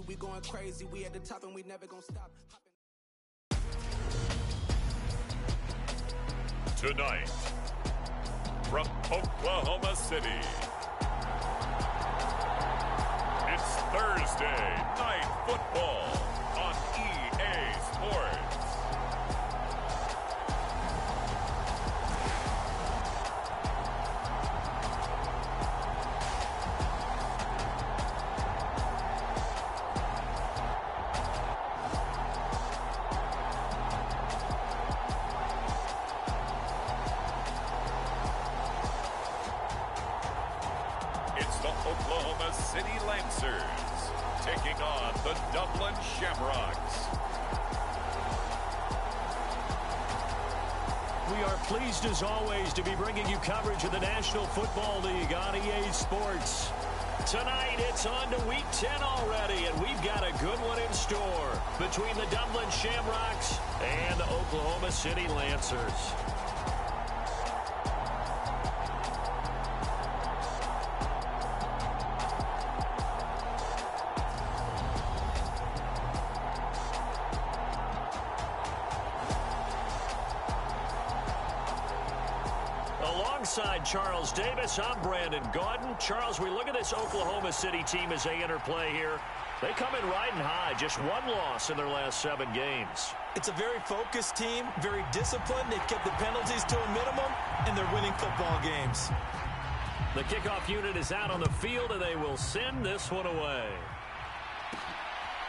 crazy, we going crazy. We at the top and we never gonna stop. Tonight, from Oklahoma City, it's Thursday Night Football on EA Sports. Oklahoma City Lancers taking on the Dublin Shamrocks. We are pleased as always to be bringing you coverage of the National Football League on EA Sports. Tonight it's on to Week 10 already, and we've got a good one in store between the Dublin Shamrocks and the Oklahoma City Lancers. Alongside Charles Davis, I'm Brandon Gaudin. Charles, we look at this Oklahoma City team as they enter play here. They come in riding high, just one loss in their last 7 games. It's a very focused team, very disciplined. They've kept the penalties to a minimum, and they're winning football games. The kickoff unit is out on the field, and they will send this one away.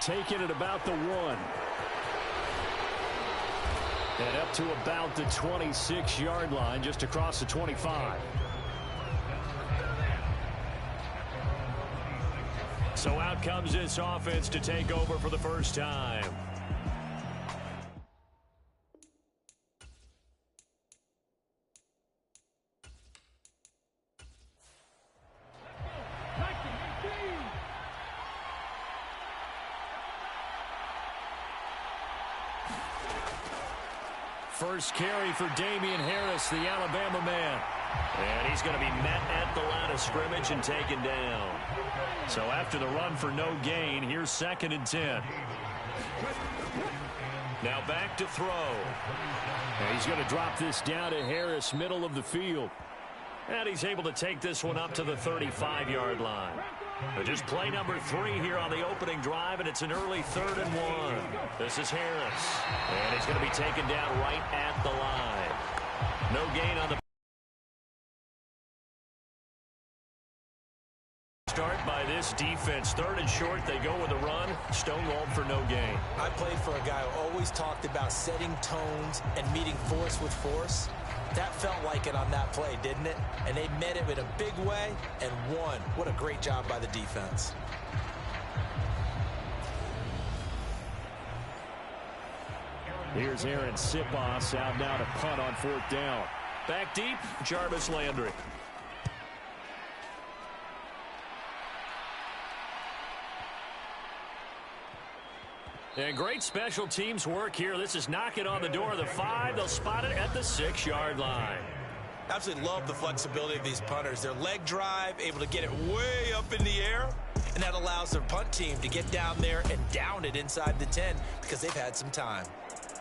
Taking it about the 1. And up to about the 26-yard line, just across the 25. So out comes this offense to take over for the first time. First carry for Damian Harris, the Alabama man. And he's going to be met at the line of scrimmage and taken down. So after the run for no gain, here's 2nd and 10. Now back to throw. And he's going to drop this down to Harris, middle of the field. And he's able to take this one up to the 35-yard line. But just play number 3 here on the opening drive, and it's an early 3rd and 1. This is Harris. And he's going to be taken down right at the line. No gain on the start by this defense. 3rd and short, they go with a run. Stonewalled for no gain. I played for a guy who always talked about setting tones and meeting force with force. That felt like it on that play, didn't it? And they met it in a big way and won. What a great job by the defense. Here's Aaron Sipos out now to punt on 4th down. Back deep, Jarvis Landry. And great special teams work here. This is knocking on the door of the 5. They'll spot it at the 6-yard line. Absolutely love the flexibility of these punters. Their leg drive, able to get it way up in the air, and that allows their punt team to get down there and down it inside the 10 because they've had some time.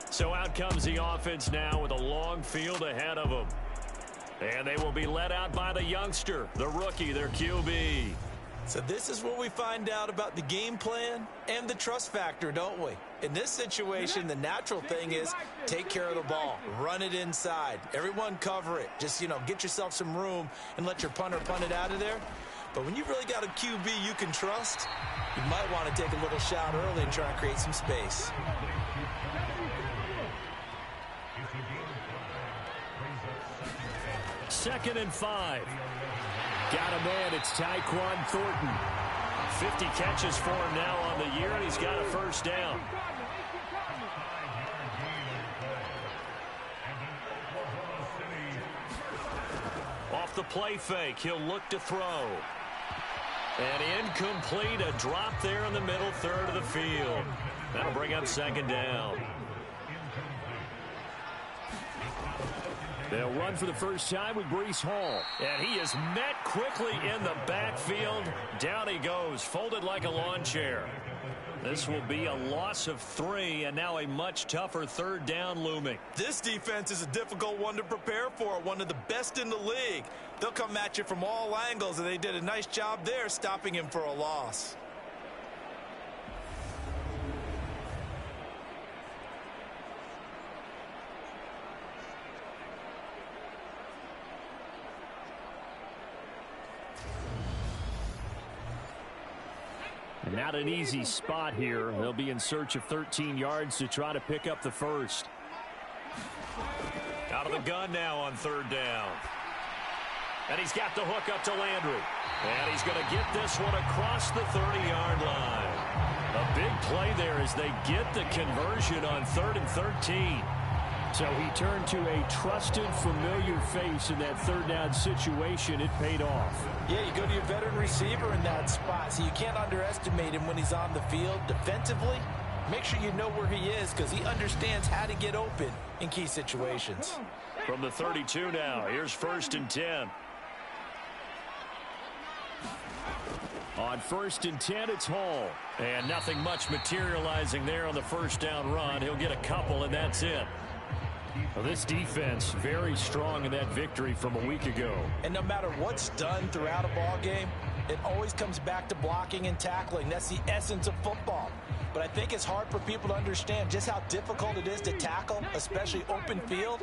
So out comes the offense now with a long field ahead of them. And they will be led out by the youngster, the rookie, their QB. So this is where we find out about the game plan and the trust factor, don't we? In this situation, the natural thing is take care of the ball, run it inside. Everyone cover it. Just, get yourself some room and let your punter punt it out of there. But when you've really got a QB you can trust, you might want to take a little shot early and try and create some space. Second and 5. Got a man, it's Tyquan Thornton. 50 catches for him now on the year, and he's got a first down. Off the play fake, he'll look to throw. And incomplete, a drop there in the middle 3rd of the field. That'll bring up 2nd down. They'll run for the first time with Breece Hall. And he is met quickly in the backfield. Down he goes, folded like a lawn chair. This will be a loss of 3, and now a much tougher third down looming. This defense is a difficult one to prepare for, one of the best in the league. They'll come at you from all angles, and they did a nice job there stopping him for a loss. Not an easy spot here. They'll be in search of 13 yards to try to pick up the first. Out of the gun now on third down. And he's got the hook up to Landry. And he's going to get this one across the 30-yard line. A big play there as they get the conversion on 3rd and 13. So he turned to a trusted, familiar face in that third down situation. It paid off. Yeah, you go to your veteran receiver in that spot, so you can't underestimate him when he's on the field. Defensively, make sure you know where he is because he understands how to get open in key situations. From the 32 now, here's 1st and 10. On 1st and 10, it's Hall. And nothing much materializing there on the first down run. He'll get a couple, and that's it. Well, this defense very strong in that victory from a week ago. And no matter what's done throughout a ball game, it always comes back to blocking and tackling. That's the essence of football. But I think it's hard for people to understand just how difficult it is to tackle, especially open field.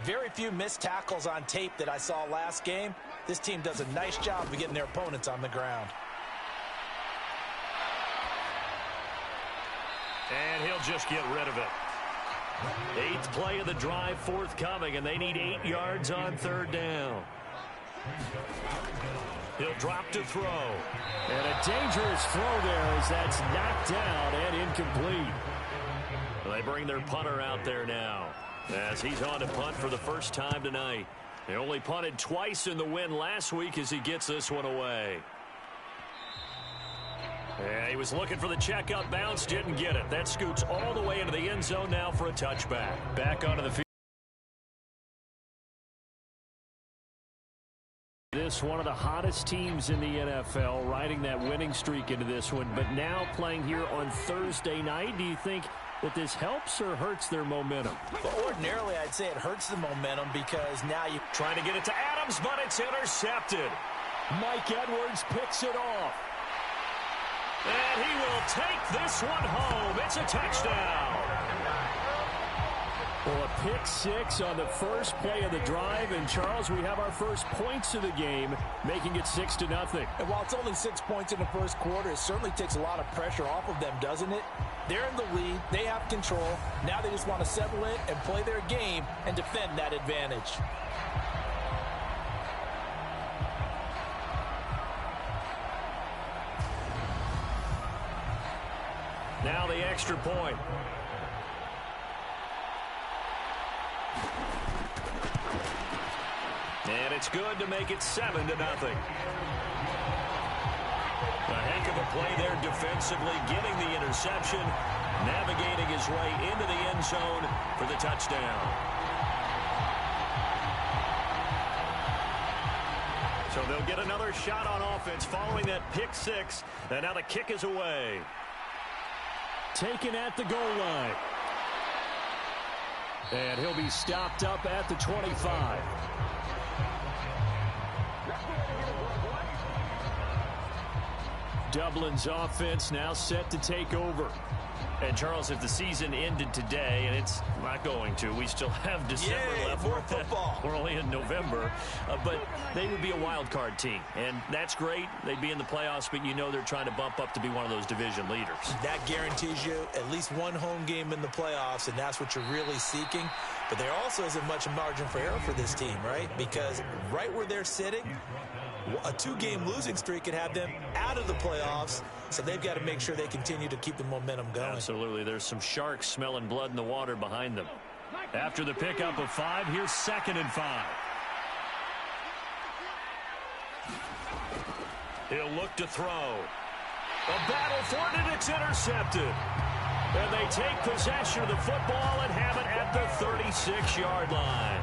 Very few missed tackles on tape that I saw last game. This team does a nice job of getting their opponents on the ground. And he'll just get rid of it. 8th play of the drive forthcoming, and they need 8 yards on third down. He'll drop to throw. And a dangerous throw there as that's knocked down and incomplete. They bring their punter out there now as he's on to punt for the first time tonight. They only punted twice in the win last week as he gets this one away. Yeah, he was looking for the checkout bounce, didn't get it. That scoots all the way into the end zone now for a touchback. Back onto the field. This one of the hottest teams in the NFL, riding that winning streak into this one, but now playing here on Thursday night. Do you think that this helps or hurts their momentum? Well, ordinarily, I'd say it hurts the momentum because now you're trying to get it to Adams, but it's intercepted. Mike Edwards picks it off. And he will take this one home. It's a touchdown. Well, a pick 6 on the first play of the drive. And, Charles, we have our first points of the game, making it 6-0. And while it's only 6 points in the first quarter, it certainly takes a lot of pressure off of them, doesn't it? They're in the lead. They have control. Now they just want to settle in and play their game and defend that advantage. Now the extra point. And it's good to make it 7-0. A heck of a play there defensively, getting the interception, navigating his way into the end zone for the touchdown. So they'll get another shot on offense following that pick 6, and now the kick is away. Taken at the goal line. And he'll be stopped up at the 25. Dublin's offense now set to take over. And, Charles, if the season ended today, and it's not going to, we still have December left. More football. We're only in November. But they would be a wild card team. And that's great. They'd be in the playoffs, but you know they're trying to bump up to be one of those division leaders. That guarantees you at least one home game in the playoffs, and that's what you're really seeking. But there also isn't much margin for error for this team, right? Because right where they're sitting, a 2-game losing streak could have them out of the playoffs, so they've got to make sure they continue to keep the momentum going. Absolutely. There's some sharks smelling blood in the water behind them. After the pickup of 5, here's 2nd and 5. He'll look to throw. A battle for it, and it's intercepted. And they take possession of the football and have it at the 36-yard line.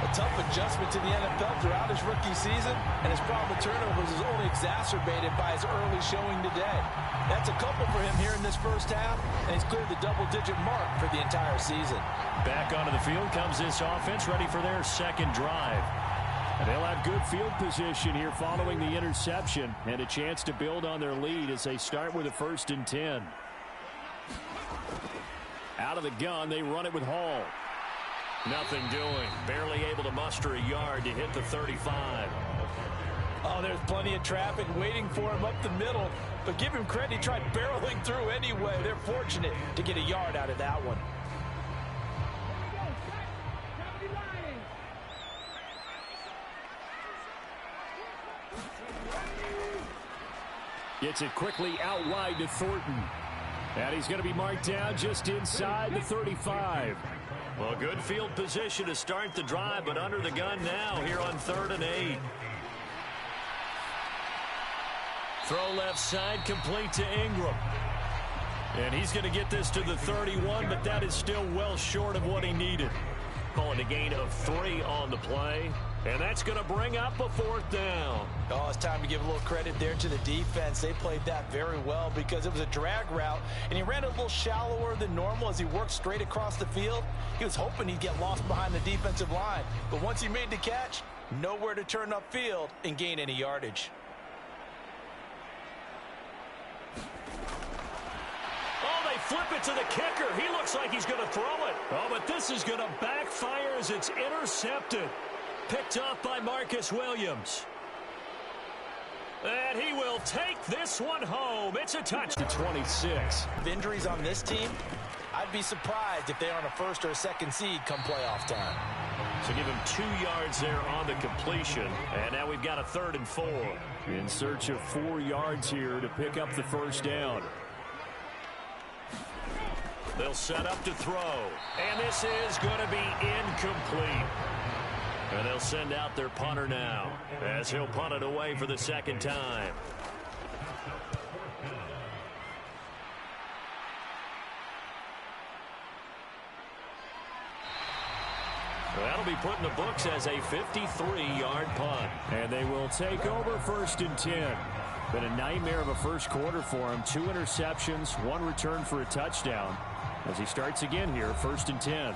A tough adjustment to the NFL throughout his rookie season, and his problem with turnovers is only exacerbated by his early showing today. That's a couple for him here in this first half, and he's cleared the double-digit mark for the entire season. Back onto the field comes this offense, ready for their second drive. And they'll have good field position here following the interception and a chance to build on their lead as they start with a 1st and 10. Out of the gun, they run it with Hall. Nothing doing. Barely able to muster a yard to hit the 35. Oh, there's plenty of traffic waiting for him up the middle. But give him credit, he tried barreling through anyway. They're fortunate to get a yard out of that one. Gets it quickly out wide to Thornton. And he's going to be marked down just inside the 35. Well, good field position to start the drive, but under the gun now here on 3rd and 8. Throw left side, complete to Ingram. And he's going to get this to the 31, but that is still well short of what he needed. Calling a gain of 3 on the play. And that's going to bring up a 4th down. Oh, it's time to give a little credit there to the defense. They played that very well because it was a drag route, and he ran a little shallower than normal as he worked straight across the field. He was hoping he'd get lost behind the defensive line. But once he made the catch, nowhere to turn upfield and gain any yardage. Oh, they flip it to the kicker. He looks like he's going to throw it. Oh, but this is going to backfire as it's intercepted. Picked off by Marcus Williams. And he will take this one home. It's a touch to 26. Injuries on this team, I'd be surprised if they're on a 1st or a 2nd seed come playoff time. So give him 2 yards there on the completion. And now we've got a 3rd and 4. In search of 4 yards here to pick up the 1st down. They'll set up to throw. And this is going to be incomplete. And they'll send out their punter now as he'll punt it away for the 2nd time. That'll be put in the books as a 53-yard punt. And they will take over 1st and 10. Been a nightmare of a first quarter for him. 2 interceptions, 1 return for a touchdown. As he starts again here, 1st and 10.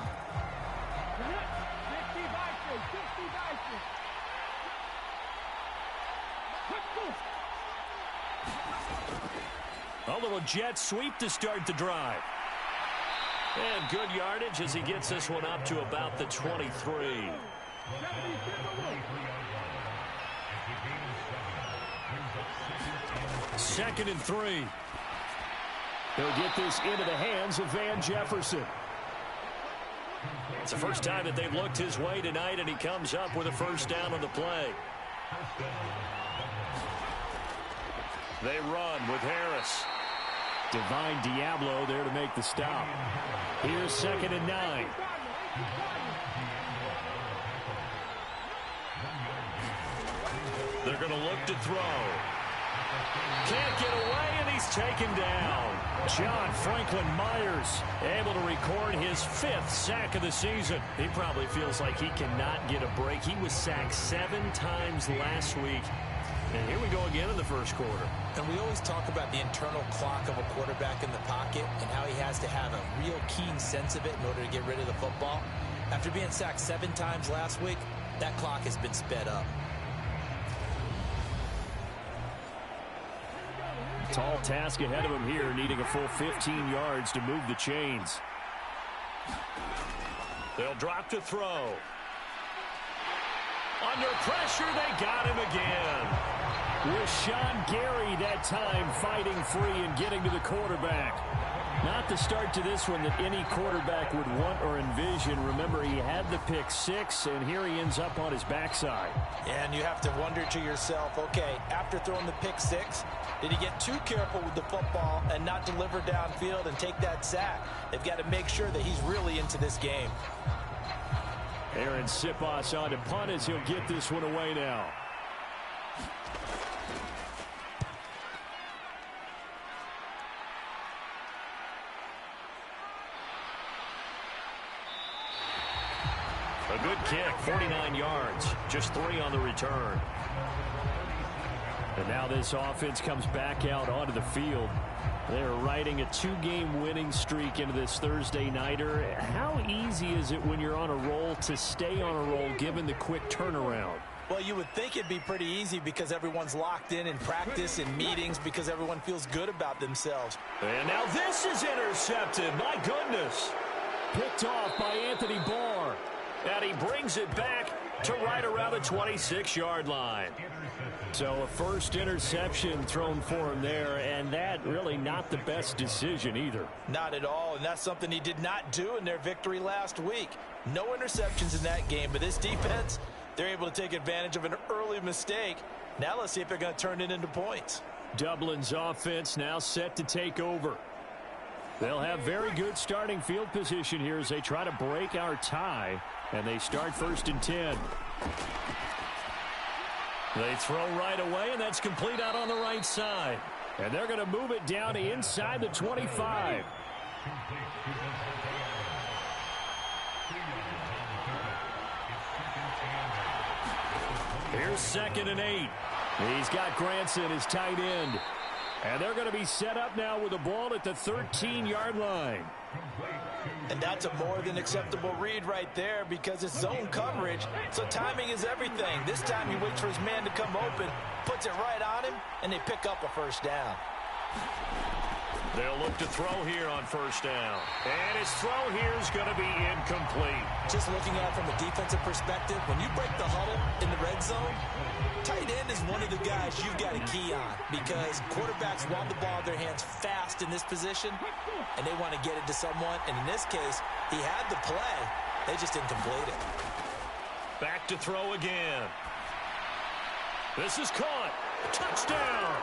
A little jet sweep to start the drive. And good yardage as he gets this one up to about the 23. Second and 3. He'll get this into the hands of Van Jefferson. It's the first time that they've looked his way tonight, and he comes up with a 1st down on the play. They run with Harris. Divine Diablo there to make the stop. Here's 2nd and 9. They're going to look to throw. Can't get away, and he's taken down. John Franklin Myers able to record his 5th sack of the season. He probably feels like he cannot get a break. He was sacked 7 times last week. And here we go again in the first quarter. And we always talk about the internal clock of a quarterback in the pocket and how he has to have a real keen sense of it in order to get rid of the football. After being sacked 7 times last week, that clock has been sped up. Tall task ahead of him here, needing a full 15 yards to move the chains. They'll drop to throw. Under pressure, they got him again. With Sean Gary that time fighting free and getting to the quarterback. Not the start to this one that any quarterback would want or envision. Remember, he had the pick 6, and here he ends up on his backside. And you have to wonder to yourself, okay, after throwing the pick 6, did he get too careful with the football and not deliver downfield and take that sack? They've got to make sure that he's really into this game. Aaron Siposs on to punt as he'll get this one away now. A good kick, 49 yards, just 3 on the return. And now this offense comes back out onto the field. They're riding a 2-game winning streak into this Thursday nighter. How easy is it when you're on a roll to stay on a roll given the quick turnaround? Well, you would think it'd be pretty easy because everyone's locked in practice and meetings because everyone feels good about themselves. And now this is intercepted. My goodness. Picked off by Anthony Barr. And he brings it back to right around the 26-yard line. So a first interception thrown for him there, and that really not the best decision either. Not at all, and that's something he did not do in their victory last week. No interceptions in that game, but this defense, they're able to take advantage of an early mistake. Now let's see if they're going to turn it into points. Dublin's offense now set to take over. They'll have very good starting field position here as they try to break our tie, and they start 1st and 10. They throw right away, and that's complete out on the right side. And they're going to move it down to inside the 25. Here's 2nd and 8. He's got Granson, his tight end. And they're going to be set up now with the ball at the 13-yard line. And that's a more than acceptable read right there because it's zone coverage, so timing is everything. This time he waits for his man to come open, puts it right on him, and they pick up a first down. They'll look to throw here on 1st down. And his throw here is going to be incomplete. Just looking at it from a defensive perspective, when you break the huddle in the red zone, tight end is one of the guys you've got to key on because quarterbacks want the ball in their hands fast in this position, and they want to get it to someone. And in this case, he had the play. They just didn't complete it. Back to throw again. This is caught. Touchdown.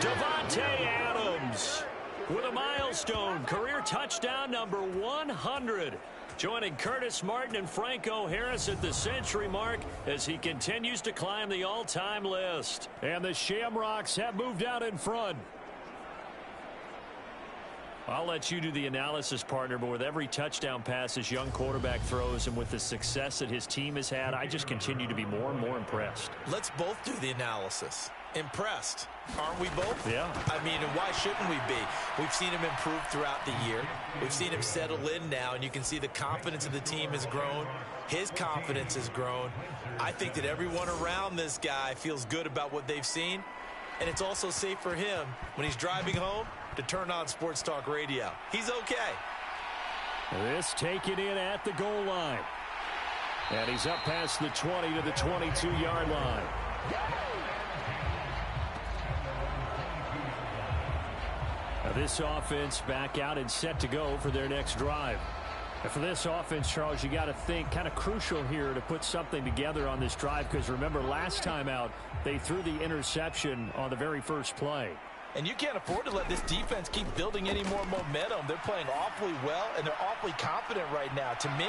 Davante Adams with a milestone career touchdown number 100. Joining Curtis Martin and Franco Harris at the century mark as he continues to climb the all-time list. And the Shamrocks have moved out in front. I'll let you do the analysis, partner, but with every touchdown pass this young quarterback throws and with the success that his team has had, I just continue to be more and more impressed. Let's both do the analysis. Impressed. Aren't we both? Yeah. I mean, and why shouldn't we be? We've seen him improve throughout the year. We've seen him settle in now, and you can see the confidence of the team has grown. His confidence has grown. I think that everyone around this guy feels good about what they've seen, and it's also safe for him when he's driving home to turn on Sports Talk Radio. He's okay. This taken in at the goal line. And he's up past the 20 to the 22-yard line. Now this offense back out and set to go for their next drive. And for this offense, Charles, you got to think kind of crucial here to put something together on this drive because remember last time out they threw the interception on the very first play. And you can't afford to let this defense keep building any more momentum. They're playing awfully well, and they're awfully confident right now. To me,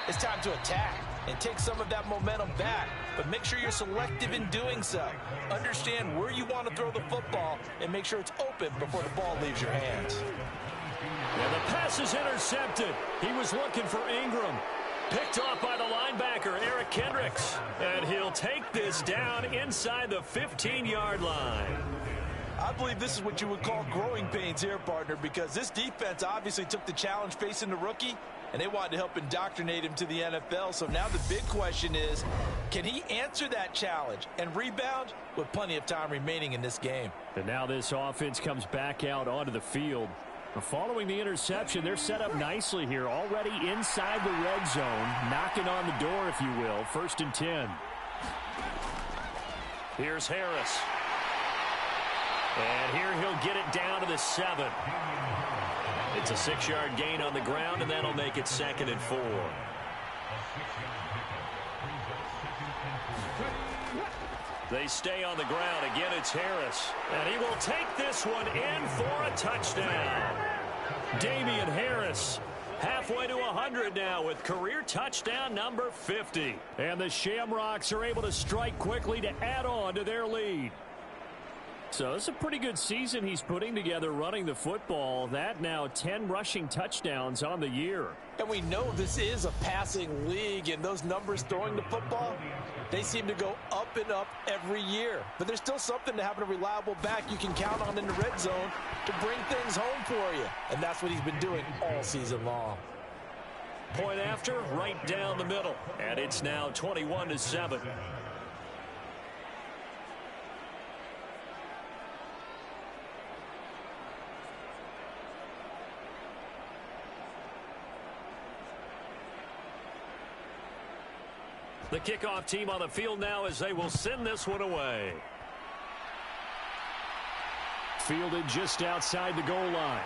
it's time to attack and take some of that momentum back. But make sure you're selective in doing so. Understand where you want to throw the football and make sure it's open before the ball leaves your hands. And the pass is intercepted. He was looking for Ingram. Picked off by the linebacker, Eric Kendricks. And he'll take this down inside the 15-yard line. I believe this is what you would call growing pains here, partner, because this defense obviously took the challenge facing the rookie, and they wanted to help indoctrinate him to the NFL. So now the big question is, can he answer that challenge and rebound with plenty of time remaining in this game? And now this offense comes back out onto the field. Following the interception, they're set up nicely here, already inside the red zone, knocking on the door, if you will. 1st and 10. Here's Harris. And here he'll get it down to the 7. It's a 6-yard gain on the ground, and that'll make it 2nd and 4. They stay on the ground. Again, it's Harris. And he will take this one in for a touchdown. Damian Harris, halfway to 100 now with career touchdown number 50. And the Shamrocks are able to strike quickly to add on to their lead. So it's a pretty good season he's putting together running the football. That now 10 rushing touchdowns on the year. And we know this is a passing league, and those numbers throwing the football, they seem to go up and up every year. But there's still something to having a reliable back you can count on in the red zone to bring things home for you. And that's what he's been doing all season long. Point after, right down the middle. And it's now 21-7. The kickoff team on the field now as they will send this one away. Fielded just outside the goal line.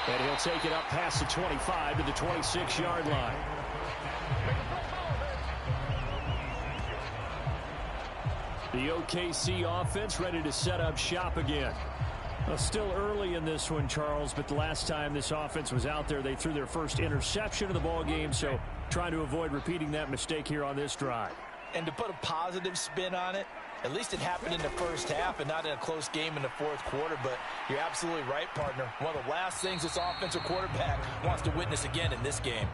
And he'll take it up past the 25 to the 26-yard line. The OKC offense ready to set up shop again. Well, still early in this one, Charles, but the last time this offense was out there, they threw their first interception of the ball game, so trying to avoid repeating that mistake here on this drive. And to put a positive spin on it, at least it happened in the first half and not in a close game in the fourth quarter, but you're absolutely right, partner. One of the last things this offensive quarterback wants to witness again in this game.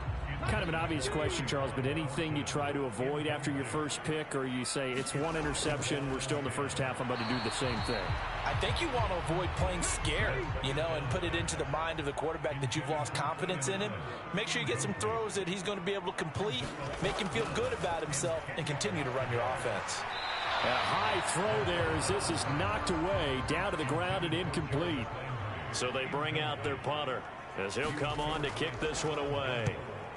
Kind of an obvious question, Charles, but anything you try to avoid after your first pick, or you say it's one interception, we're still in the first half, I'm about to do the same thing? I think you want to avoid playing scared, and put it into the mind of the quarterback that you've lost confidence in him. Make sure you get some throws that he's going to be able to complete, make him feel good about himself, and continue to run your offense. A high throw there as this is knocked away, down to the ground and incomplete. So they bring out their punter as he'll come on to kick this one away.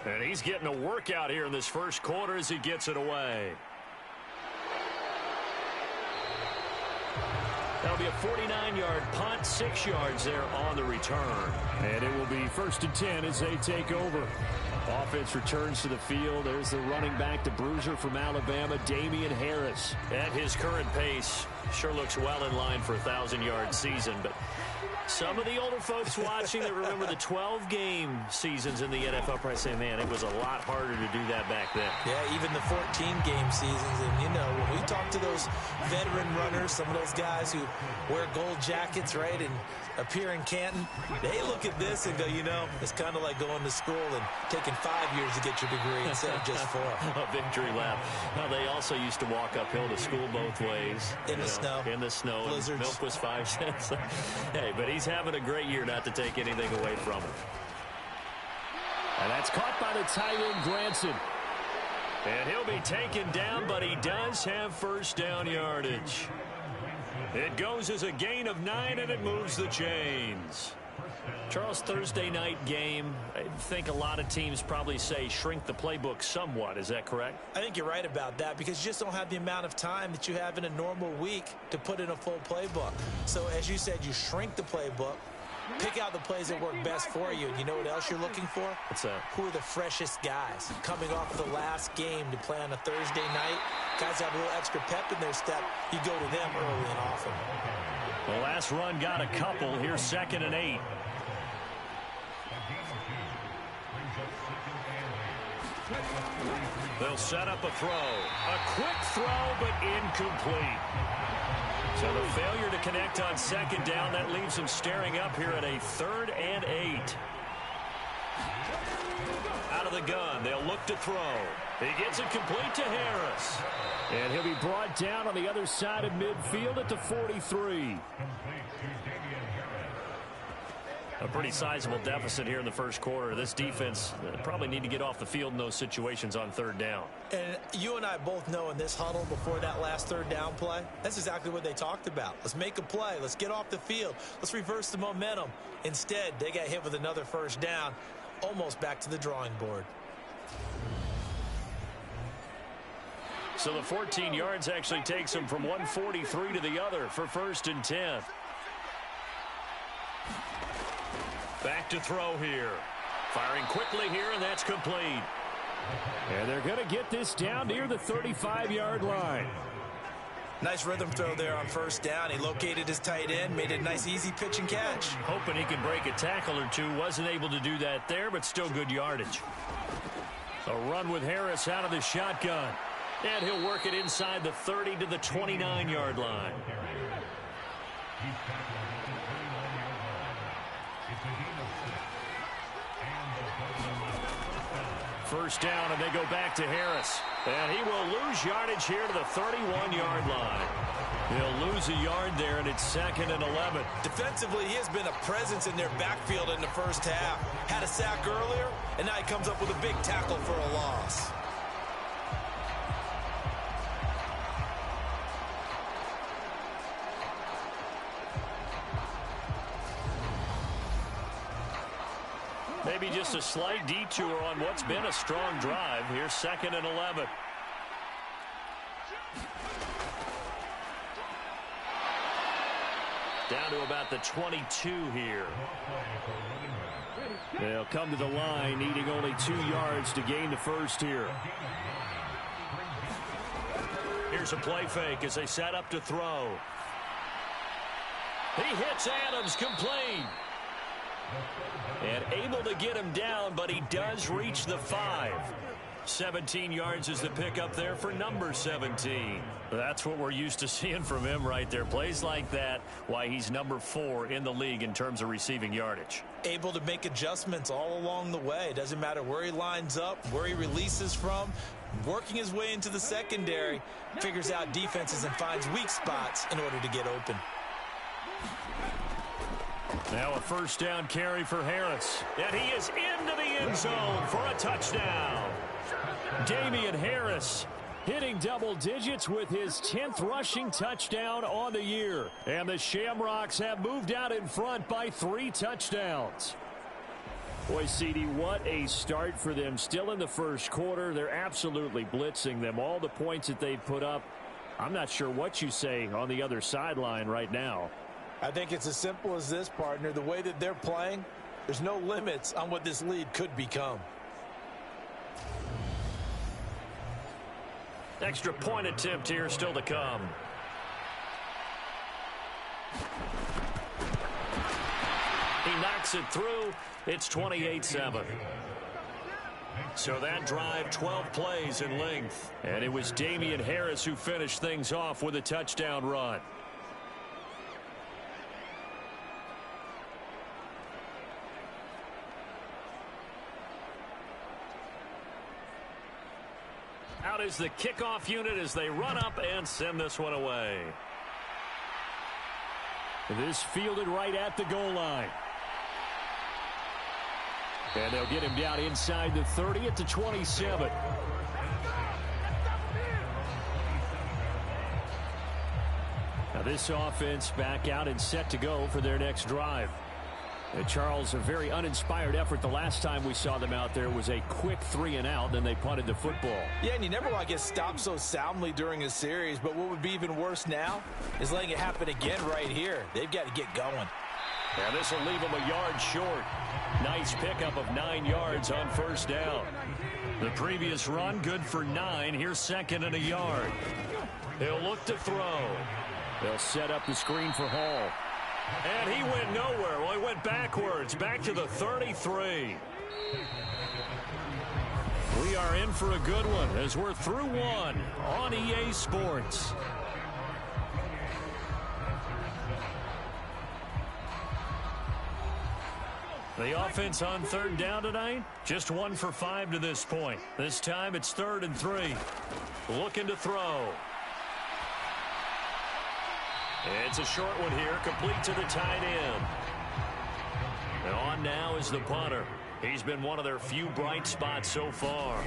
And he's getting a workout here in this first quarter as he gets it away. That'll be a 49-yard punt, 6 yards there on the return. And it will be 1st and 10 as they take over. Offense returns to the field. There's the running back, the bruiser from Alabama, Damian Harris. At his current pace, sure looks well in line for a 1,000-yard season, but some of the older folks watching that remember the 12-game seasons in the NFL probably say, man, it was a lot harder to do that back then. Yeah, even the 14-game seasons. And, when we talk to those veteran runners, some of those guys who wear gold jackets, right, and appear in Canton, they look at this and go, it's kind of like going to school and taking 5 years to get your degree instead of just 4. A victory lap. Now, they also used to walk uphill to school both ways. In the snow. In the snow. Blizzards. Milk was 5 cents. Hey, but he's having a great year, not to take anything away from him. And that's caught by the tight end, Granson. And he'll be taken down, but he does have first down yardage. It goes as a gain of 9, and it moves the chains. Charles, Thursday night game, I think a lot of teams probably say shrink the playbook somewhat. Is that correct? I think you're right about that because you just don't have the amount of time that you have in a normal week to put in a full playbook. So, as you said, you shrink the playbook, pick out the plays that work best for you. And you know what else you're looking for? What's that? Who are the freshest guys coming off of the last game to play on a Thursday night? Guys have a little extra pep in their step. You go to them early and often. The last run got a couple. Here's 2nd and 8. They'll set up a throw. A quick throw, but incomplete. So the failure to connect on 2nd down, that leaves them staring up here at a 3rd and 8. Out of the gun, they'll look to throw. He gets it complete to Harris. And he'll be brought down on the other side of midfield at the 43. A pretty sizable deficit here in the first quarter. This defense probably need to get off the field in those situations on 3rd down. And you and I both know in this huddle before that last 3rd down play, that's exactly what they talked about. Let's make a play. Let's get off the field. Let's reverse the momentum. Instead, they got hit with another 1st down, almost back to the drawing board. So the 14 yards actually takes them from 143 to the other for 1st and 10. Back to throw here. Firing quickly here, and that's complete. And they're going to get this down near the 35-yard line. Nice rhythm throw there on 1st down. He located his tight end, made it a nice, easy pitch and catch. Hoping he could break a tackle or two. Wasn't able to do that there, but still good yardage. A run with Harris out of the shotgun. And he'll work it inside the 30 to the 29-yard line. First down, and they go back to Harris. And he will lose yardage here to the 31-yard line. He'll lose a yard there, and it's 2nd and 11. Defensively, he has been a presence in their backfield in the first half. Had a sack earlier, and now he comes up with a big tackle for a loss. Maybe just a slight detour on what's been a strong drive. Here's 2nd and 11. Down to about the 22 here. They'll come to the line, needing only 2 yards to gain the first here. Here's a play fake as they set up to throw. He hits Adams, complete. And able to get him down, but he does reach the 5. 17 yards is the pickup there for number 17. That's what we're used to seeing from him right there. Plays like that, why he's number 4 in the league in terms of receiving yardage. Able to make adjustments all along the way. Doesn't matter where he lines up, where he releases from. Working his way into the secondary, figures out defenses and finds weak spots in order to get open. Now a first down carry for Harris. And he is into the end zone for a touchdown. Damian Harris hitting double digits with his 10th rushing touchdown on the year. And the Shamrocks have moved out in front by 3 touchdowns. Boy, CD, what a start for them. Still in the first quarter. They're absolutely blitzing them. All the points that they've put up, I'm not sure what you say on the other sideline right now. I think it's as simple as this, partner. The way that they're playing, there's no limits on what this lead could become. Extra point attempt here still to come. He knocks it through. It's 28-7. So that drive, 12 plays in length. And it was Damian Harris who finished things off with a touchdown run. Out is the kickoff unit as they run up and send this one away. This fielded right at the goal line. And they'll get him down inside the 30 at the 27. Now this offense back out and set to go for their next drive. And Charles, a very uninspired effort. The last time we saw them out there was a quick 3 and out, then they punted the football. Yeah, and you never want to get stopped so soundly during a series, but what would be even worse now is letting it happen again right here. They've got to get going. Now this will leave them a yard short. Nice pickup of 9 yards on first down. The previous run, good for 9. Here's 2nd and a yard. He'll look to throw. They'll set up the screen for Hall. And he went nowhere. Well, he went backwards, back to the 33. We are in for a good one as we're through one on EA Sports. The offense on 3rd down tonight, just 1 for 5 to this point. This time it's 3rd and 3. Looking to throw. It's a short one here, complete to the tight end. And on now is the punter. He's been one of their few bright spots so far.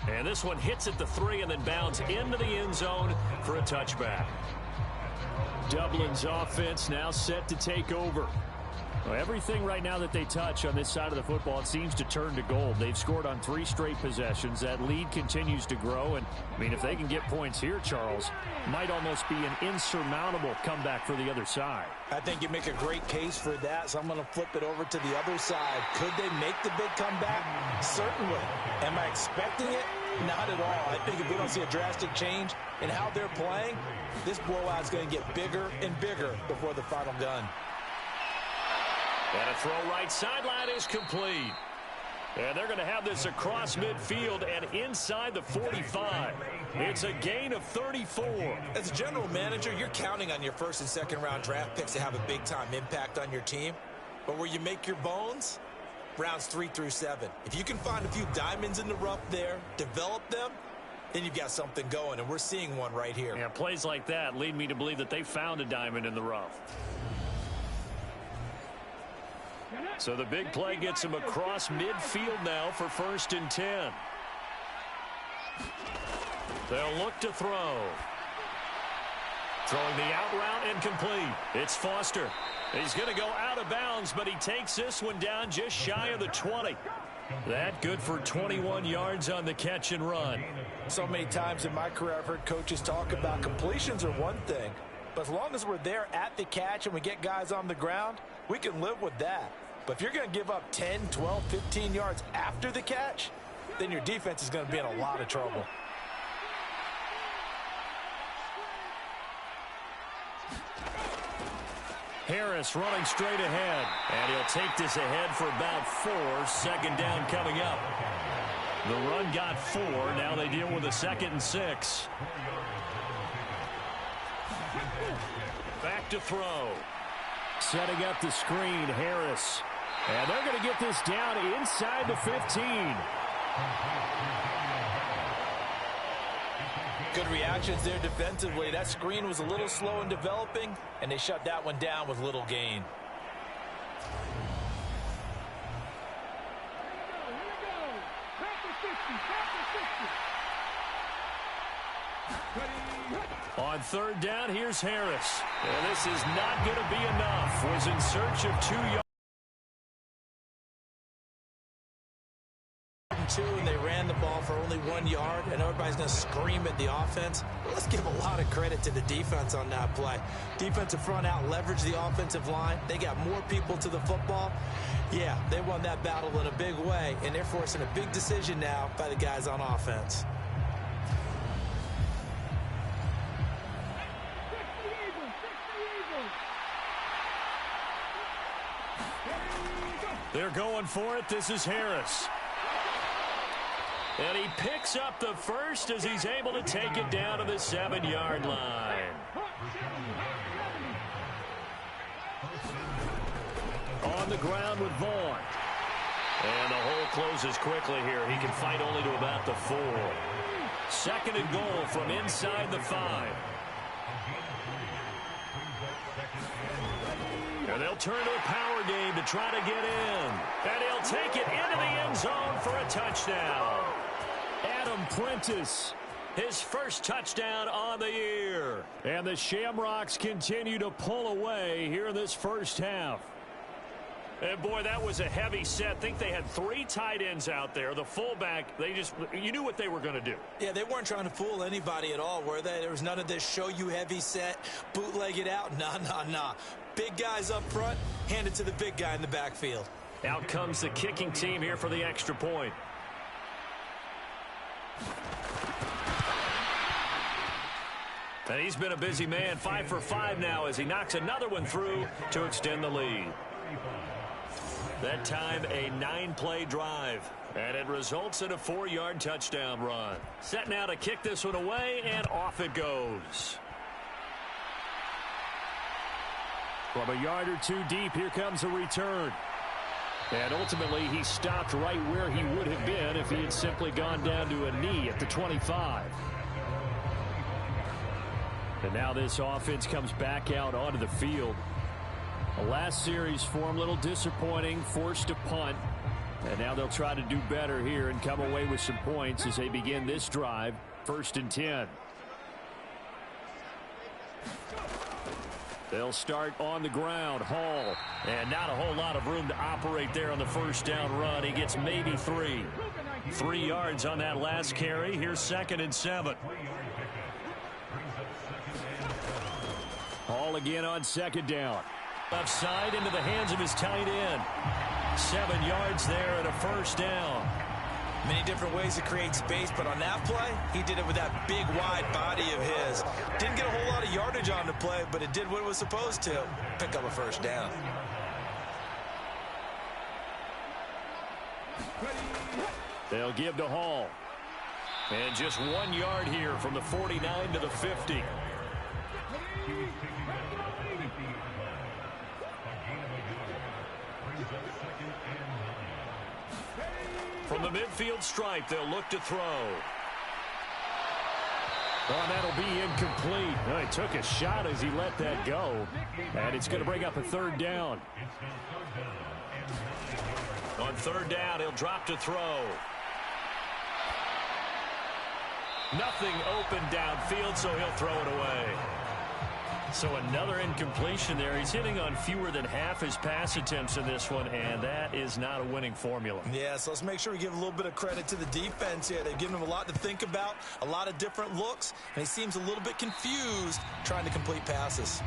And this one hits at the 3 and then bounds into the end zone for a touchback. Dublin's offense now set to take over. Well, everything right now that they touch on this side of the football, it seems to turn to gold. They've scored on 3 straight possessions. That lead continues to grow. And, I mean, if they can get points here, Charles, might almost be an insurmountable comeback for the other side. I think you make a great case for that, so I'm going to flip it over to the other side. Could they make the big comeback? Certainly. Am I expecting it? Not at all. I think if we don't see a drastic change in how they're playing, this blowout is going to get bigger and bigger before the final gun. And a throw right sideline is complete. And they're going to have this across midfield and inside the 45. It's a gain of 34. As a general manager, you're counting on your first and second round draft picks to have a big-time impact on your team. But where you make your bones, rounds 3 through 7. If you can find a few diamonds in the rough there, develop them, then you've got something going, and we're seeing one right here. Yeah, plays like that lead me to believe that they found a diamond in the rough. So the big play gets him across midfield now for 1st and 10. They'll look to throw. Throwing the out route incomplete. It's Foster. He's going to go out of bounds, but he takes this one down just shy of the 20. That good for 21 yards on the catch and run. So many times in my career I've heard coaches talk about completions are one thing, but as long as we're there at the catch and we get guys on the ground, we can live with that. But if you're going to give up 10, 12, 15 yards after the catch, then your defense is going to be in a lot of trouble. Harris running straight ahead, and he'll take this ahead for about 4. 2nd down coming up. The run got 4. Now they deal with a 2nd and 6. Back to throw. Setting up the screen, Harris. And they're going to get this down inside the 15. Good reactions there defensively. That screen was a little slow in developing, and they shut that one down with little gain. On 3rd down, here's Harris. And this is not going to be enough. Was in search of 2 yards. And they ran the ball for only 1 yard, and everybody's going to scream at the offense. Let's give a lot of credit to the defense on that play. Defensive front out leveraged the offensive line. They got more people to the football. Yeah, they won that battle in a big way, and they're forcing a big decision now by the guys on offense. They're going for it. This is Harris. And he picks up the first as he's able to take it down to the 7-yard line. On the ground with Vaughn. And the hole closes quickly here. He can fight only to about the 4. 2nd and goal from inside the 5. And they'll turn to a power game to try to get in. And he'll take it into the end zone for a touchdown. Adam Prentice, his first touchdown on the year. And the Shamrocks continue to pull away here in this first half. And boy, that was a heavy set. I think they had 3 tight ends out there. The fullback, you knew what they were going to do. Yeah, they weren't trying to fool anybody at all, were they? There was none of this show you heavy set, bootleg it out. Nah. Big guys up front, hand it to the big guy in the backfield. Out comes the kicking team here for the extra point. And he's been a busy man, 5 for 5 now as he knocks another one through to extend the lead. That time a 9-play drive, and it results in a 4-yard touchdown run. Set now to kick this one away, and off it goes. From a yard or 2 deep, here comes a return. And ultimately, he stopped right where he would have been if he had simply gone down to a knee at the 25. And now this offense comes back out onto the field. The last series for him, a little disappointing, forced to punt. And now they'll try to do better here and come away with some points as they begin this drive, 1st and 10. They'll start on the ground. Hall. And not a whole lot of room to operate there on the 1st down run. He gets maybe 3. 3 yards on that last carry. Here's 2nd and 7. Hall again on 2nd down. Left side into the hands of his tight end. 7 yards there and a 1st down. Many different ways to create space, but on that play, he did it with that big, wide body of his. Didn't get a whole lot of yardage on the play, but it did what it was supposed to. Pick up a 1st down. They'll give to Hall. And just 1 yard here from the 49 to the 50. From the midfield stripe, they'll look to throw. Oh, that'll be incomplete. Oh, he took a shot as he let that go. And it's going to bring up a third down. On third down, he'll drop to throw. Nothing open downfield, so he'll throw it away. So another incompletion there. He's hitting on fewer than half his pass attempts in this one, and that is not a winning formula. Yeah, so let's make sure we give a little bit of credit to the defense here. They've given him a lot to think about, a lot of different looks, and he seems a little bit confused trying to complete passes.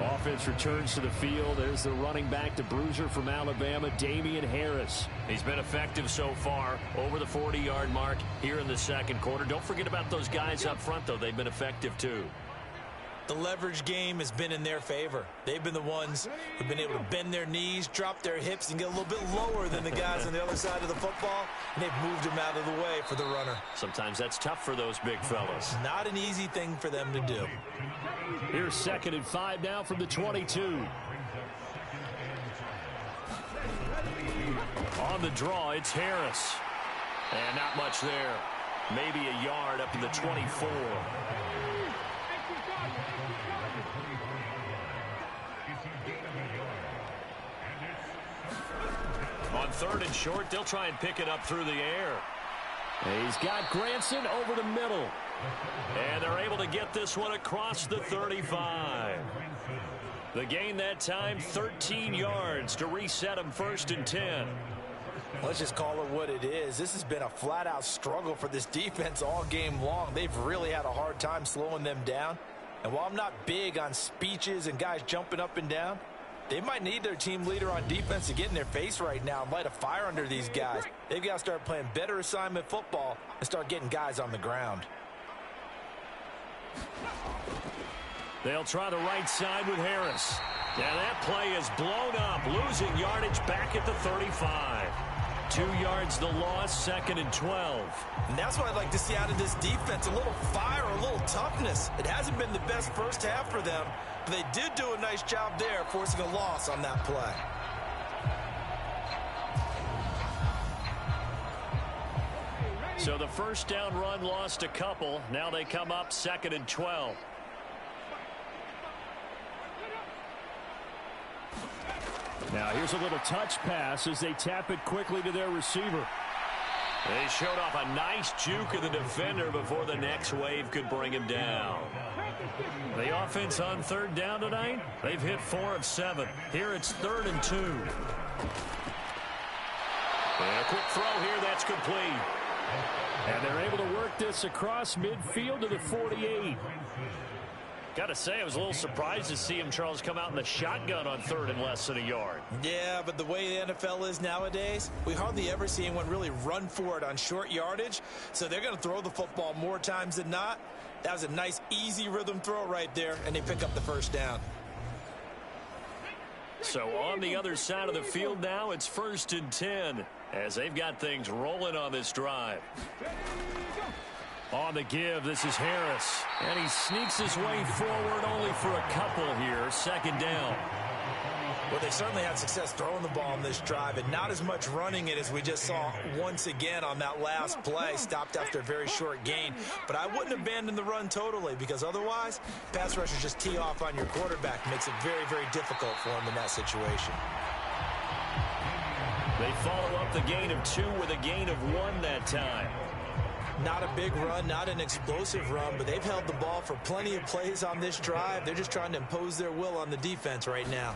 Offense returns to the field. There's the running back, the bruiser from Alabama, Damian Harris. He's been effective so far over the 40-yard mark here in the second quarter. Don't forget about those guys up front, though. They've been effective, too. The leverage game has been in their favor. They've been the ones who've been able to bend their knees, drop their hips, and get a little bit lower than the guys on the other side of the football, and they've moved them out of the way for the runner. Sometimes that's tough for those big fellas. Not an easy thing for them to do. Here's 2nd and 5 now from the 22. On the draw, it's Harris. And not much there. Maybe a yard up to the 24. On 3rd and short, they'll try and pick it up through the air. He's got Granson over the middle. And they're able to get this one across the 35. The gain that time, 13 yards to reset them 1st and 10. Let's just call it what it is. This has been a flat-out struggle for this defense all game long. They've really had a hard time slowing them down. And while I'm not big on speeches and guys jumping up and down, they might need their team leader on defense to get in their face right now and light a fire under these guys. They've got to start playing better assignment football and start getting guys on the ground. They'll try the right side with Harris. Now that play is blown up, losing yardage back at the 35. 2 yards the loss, 2nd and 12. And that's what I'd like to see out of this defense, a little fire, a little toughness. It hasn't been the best first half for them, but they did do a nice job there, forcing a loss on that play. So the first down run lost a couple. Now they come up 2nd and 12. Now here's a little touch pass as they tap it quickly to their receiver. They showed off a nice juke of the defender before the next wave could bring him down. The offense on 3rd down tonight, they've hit 4 of 7. Here it's 3rd and 2. And a quick throw here, that's complete. And they're able to work this across midfield to the 48. Got to say, I was a little surprised to see him, Charles, come out in the shotgun on 3rd and less than a yard. Yeah, but the way the NFL is nowadays, we hardly ever see anyone really run for it on short yardage. So they're going to throw the football more times than not. That was a nice, easy rhythm throw right there, and they pick up the first down. So on the other side of the field now, it's 1st and 10 as they've got things rolling on this drive. On the give, this is Harris. And he sneaks his way forward only for a couple here. 2nd down. Well, they certainly had success throwing the ball on this drive and not as much running it as we just saw once again on that last play. Stopped after a very short gain. But I wouldn't abandon the run totally because otherwise, pass rushers just tee off on your quarterback. Makes it very, very difficult for him in that situation. They follow up the gain of 2 with a gain of 1 that time. Not a big run, not an explosive run, but they've held the ball for plenty of plays on this drive. They're just trying to impose their will on the defense right now.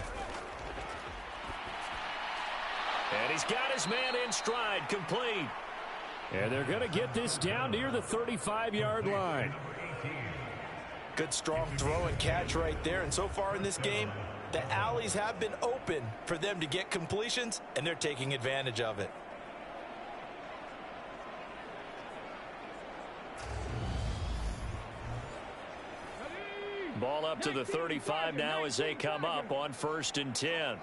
And he's got his man in stride, complete. And they're going to get this down near the 35-yard line. Good strong throw and catch right there. And so far in this game, the alleys have been open for them to get completions, and they're taking advantage of it. Ball up to the 35 now as they come up on 1st and 10.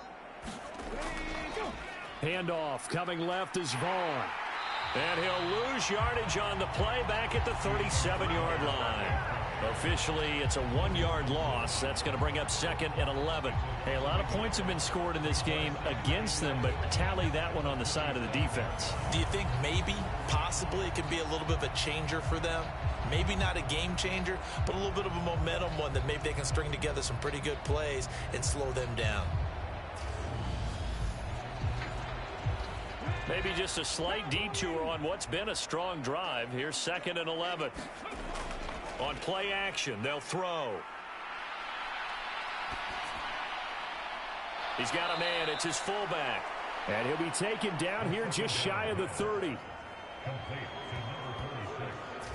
Handoff coming left is Vaughn. And he'll lose yardage on the play back at the 37-yard line. Officially, it's a 1-yard loss. That's going to bring up 2nd and 11. Hey, a lot of points have been scored in this game against them, but tally that one on the side of the defense. Do you think maybe, possibly, it could be a little bit of a changer for them? Maybe not a game changer, but a little bit of a momentum one that maybe they can string together some pretty good plays and slow them down. Maybe just a slight detour on what's been a strong drive. Here's 2nd and 11. On play action, they'll throw. He's got a man. It's his fullback. And he'll be taken down here just shy of the 30.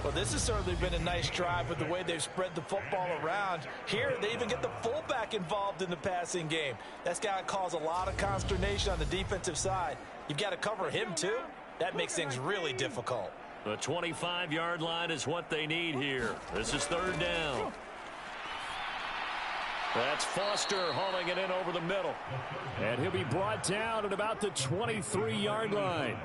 Well, this has certainly been a nice drive with the way they've spread the football around. Here, they even get the fullback involved in the passing game. That's got to cause a lot of consternation on the defensive side. You've got to cover him, too. That makes things really difficult. The 25-yard line is what they need here. This is 3rd down. That's Foster hauling it in over the middle. And he'll be brought down at about the 23-yard line.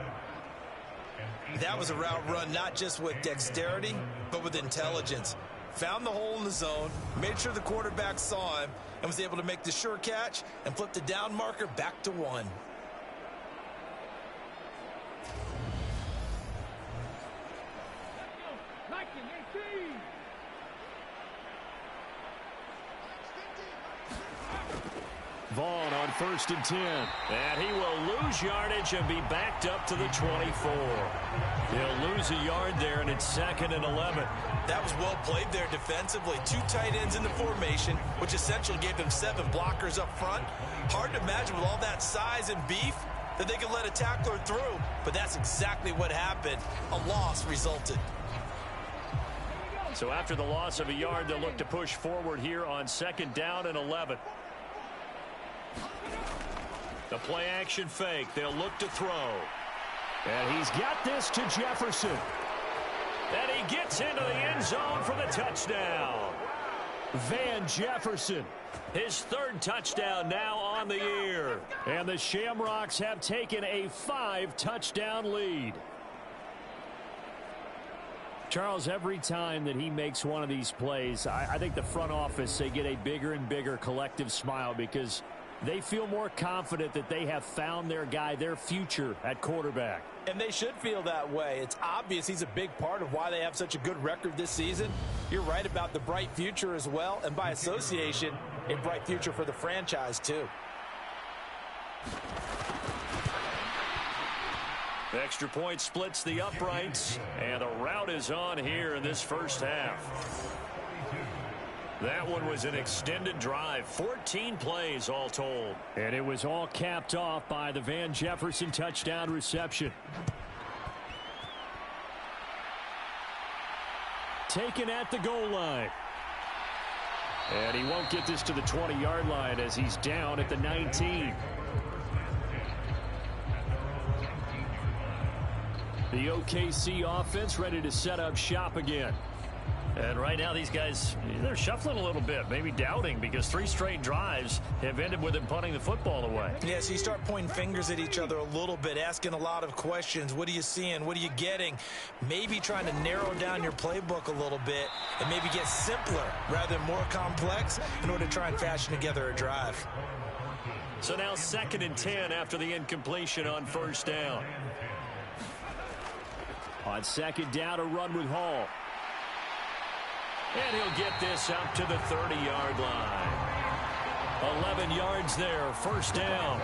That was a route run not just with dexterity, but with intelligence. Found the hole in the zone, made sure the quarterback saw him, and was able to make the sure catch and flip the down marker back to 1. Vaughn on 1st and 10. And he will lose yardage and be backed up to the 24. He'll lose a yard there, and it's 2nd and 11. That was well played there defensively. 2 tight ends in the formation, which essentially gave them 7 blockers up front. Hard to imagine with all that size and beef that they could let a tackler through. But that's exactly what happened. A loss resulted. So after the loss of a yard, they'll look to push forward here on 2nd down and 11. The play action fake. They'll look to throw. And he's got this to Jefferson. And he gets into the end zone for the touchdown. Van Jefferson, his 3rd touchdown now on the year. And the Shamrocks have taken a 5-touchdown lead. Charles, every time that he makes one of these plays, I think the front office, they get a bigger and bigger collective smile because they feel more confident that they have found their guy, their future at quarterback. And they should feel that way. It's obvious he's a big part of why they have such a good record this season. You're right about the bright future as well, and by association, a bright future for the franchise too. The extra point splits the uprights, and a rout is on here in this first half. That one was an extended drive, 14 plays all told. And it was all capped off by the Van Jefferson touchdown reception. Taken at the goal line. And he won't get this to the 20-yard line as he's down at the 19. The OKC offense ready to set up shop again. And right now these guys, they're shuffling a little bit, maybe doubting, because 3 straight drives have ended with them punting the football away. Yeah, so you start pointing fingers at each other a little bit, asking a lot of questions. What are you seeing? What are you getting? Maybe trying to narrow down your playbook a little bit and maybe get simpler rather than more complex in order to try and fashion together a drive. So now 2nd and 10 after the incompletion on 1st down. On 2nd down, a run with Hall. And he'll get this up to the 30-yard line. 11 yards there, 1st down.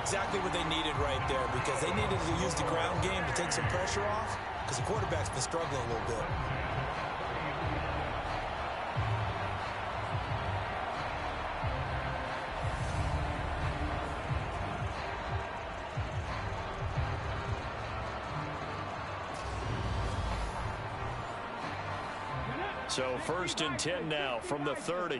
Exactly what they needed right there, because they needed to use the ground game to take some pressure off, because the quarterback's been struggling a little bit. So 1st and 10 now from the 30.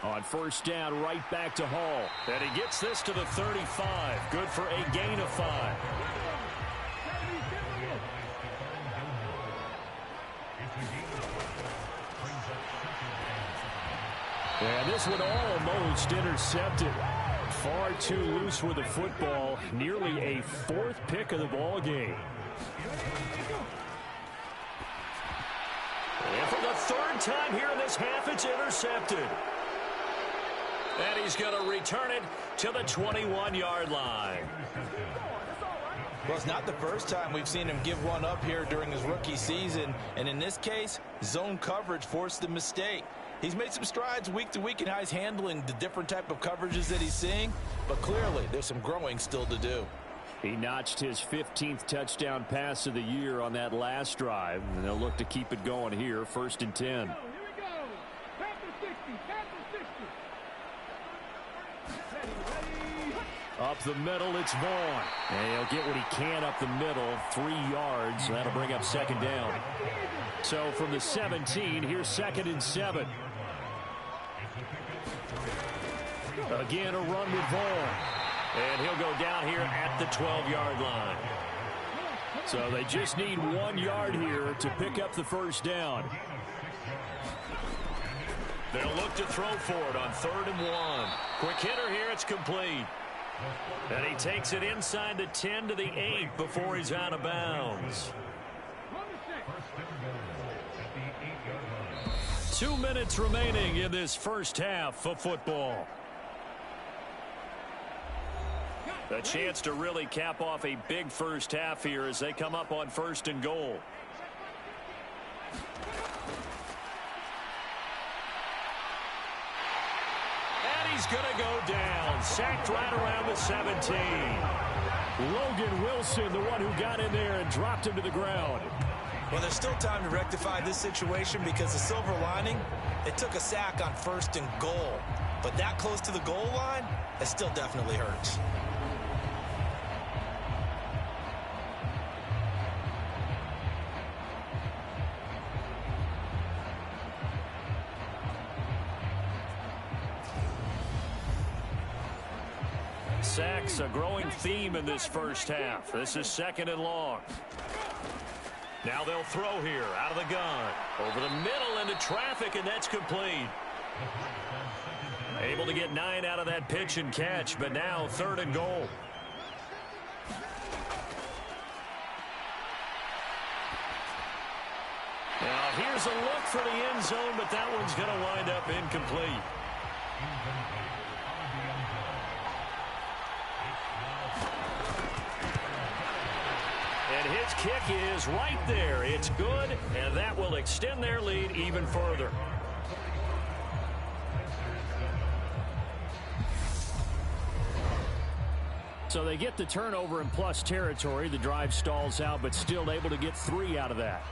On 1st down, right back to Hall. And he gets this to the 35. Good for a gain of 5. And this one almost intercepted. Far too loose with the football. Nearly a fourth pick of the ball game. And for the third time here in this half, it's intercepted. And he's going to return it to the 21-yard line. Well, it's not the first time we've seen him give one up here during his rookie season. And in this case, zone coverage forced the mistake. He's made some strides week to week in how he's handling the different type of coverages that he's seeing. But clearly, there's some growing still to do. He notched his 15th touchdown pass of the year on that last drive. And they'll look to keep it going here, 1st and 10. Up the middle, it's Vaughn. And he'll get what he can up the middle, 3 yards. That'll bring up 2nd down. So from the 17, here's 2nd and 7. Again, a run with Vaughn. And he'll go down here at the 12-yard line. So they just need 1 yard here to pick up the 1st down. They'll look to throw for it on 3rd and 1. Quick hitter here, it's complete. And he takes it inside the 10 to the 8 before he's out of bounds. 2 minutes remaining in this first half of football. A chance to really cap off a big first half here as they come up on 1st and goal. And he's going to go down. Sacked right around the 17. Logan Wilson, the one who got in there and dropped him to the ground. Well, there's still time to rectify this situation because the silver lining, it took a sack on 1st and goal. But that close to the goal line, it still definitely hurts. Sacks, a growing theme in this first half. This is 2nd and long. Now they'll throw here out of the gun. Over the middle into traffic, and that's complete. Able to get 9 out of that pitch and catch, but now 3rd and goal. Now here's a look for the end zone, but that one's going to wind up incomplete. And his kick is right there. It's good, and that will extend their lead even further. So they get the turnover in plus territory. The drive stalls out, but still able to get 3 out of that.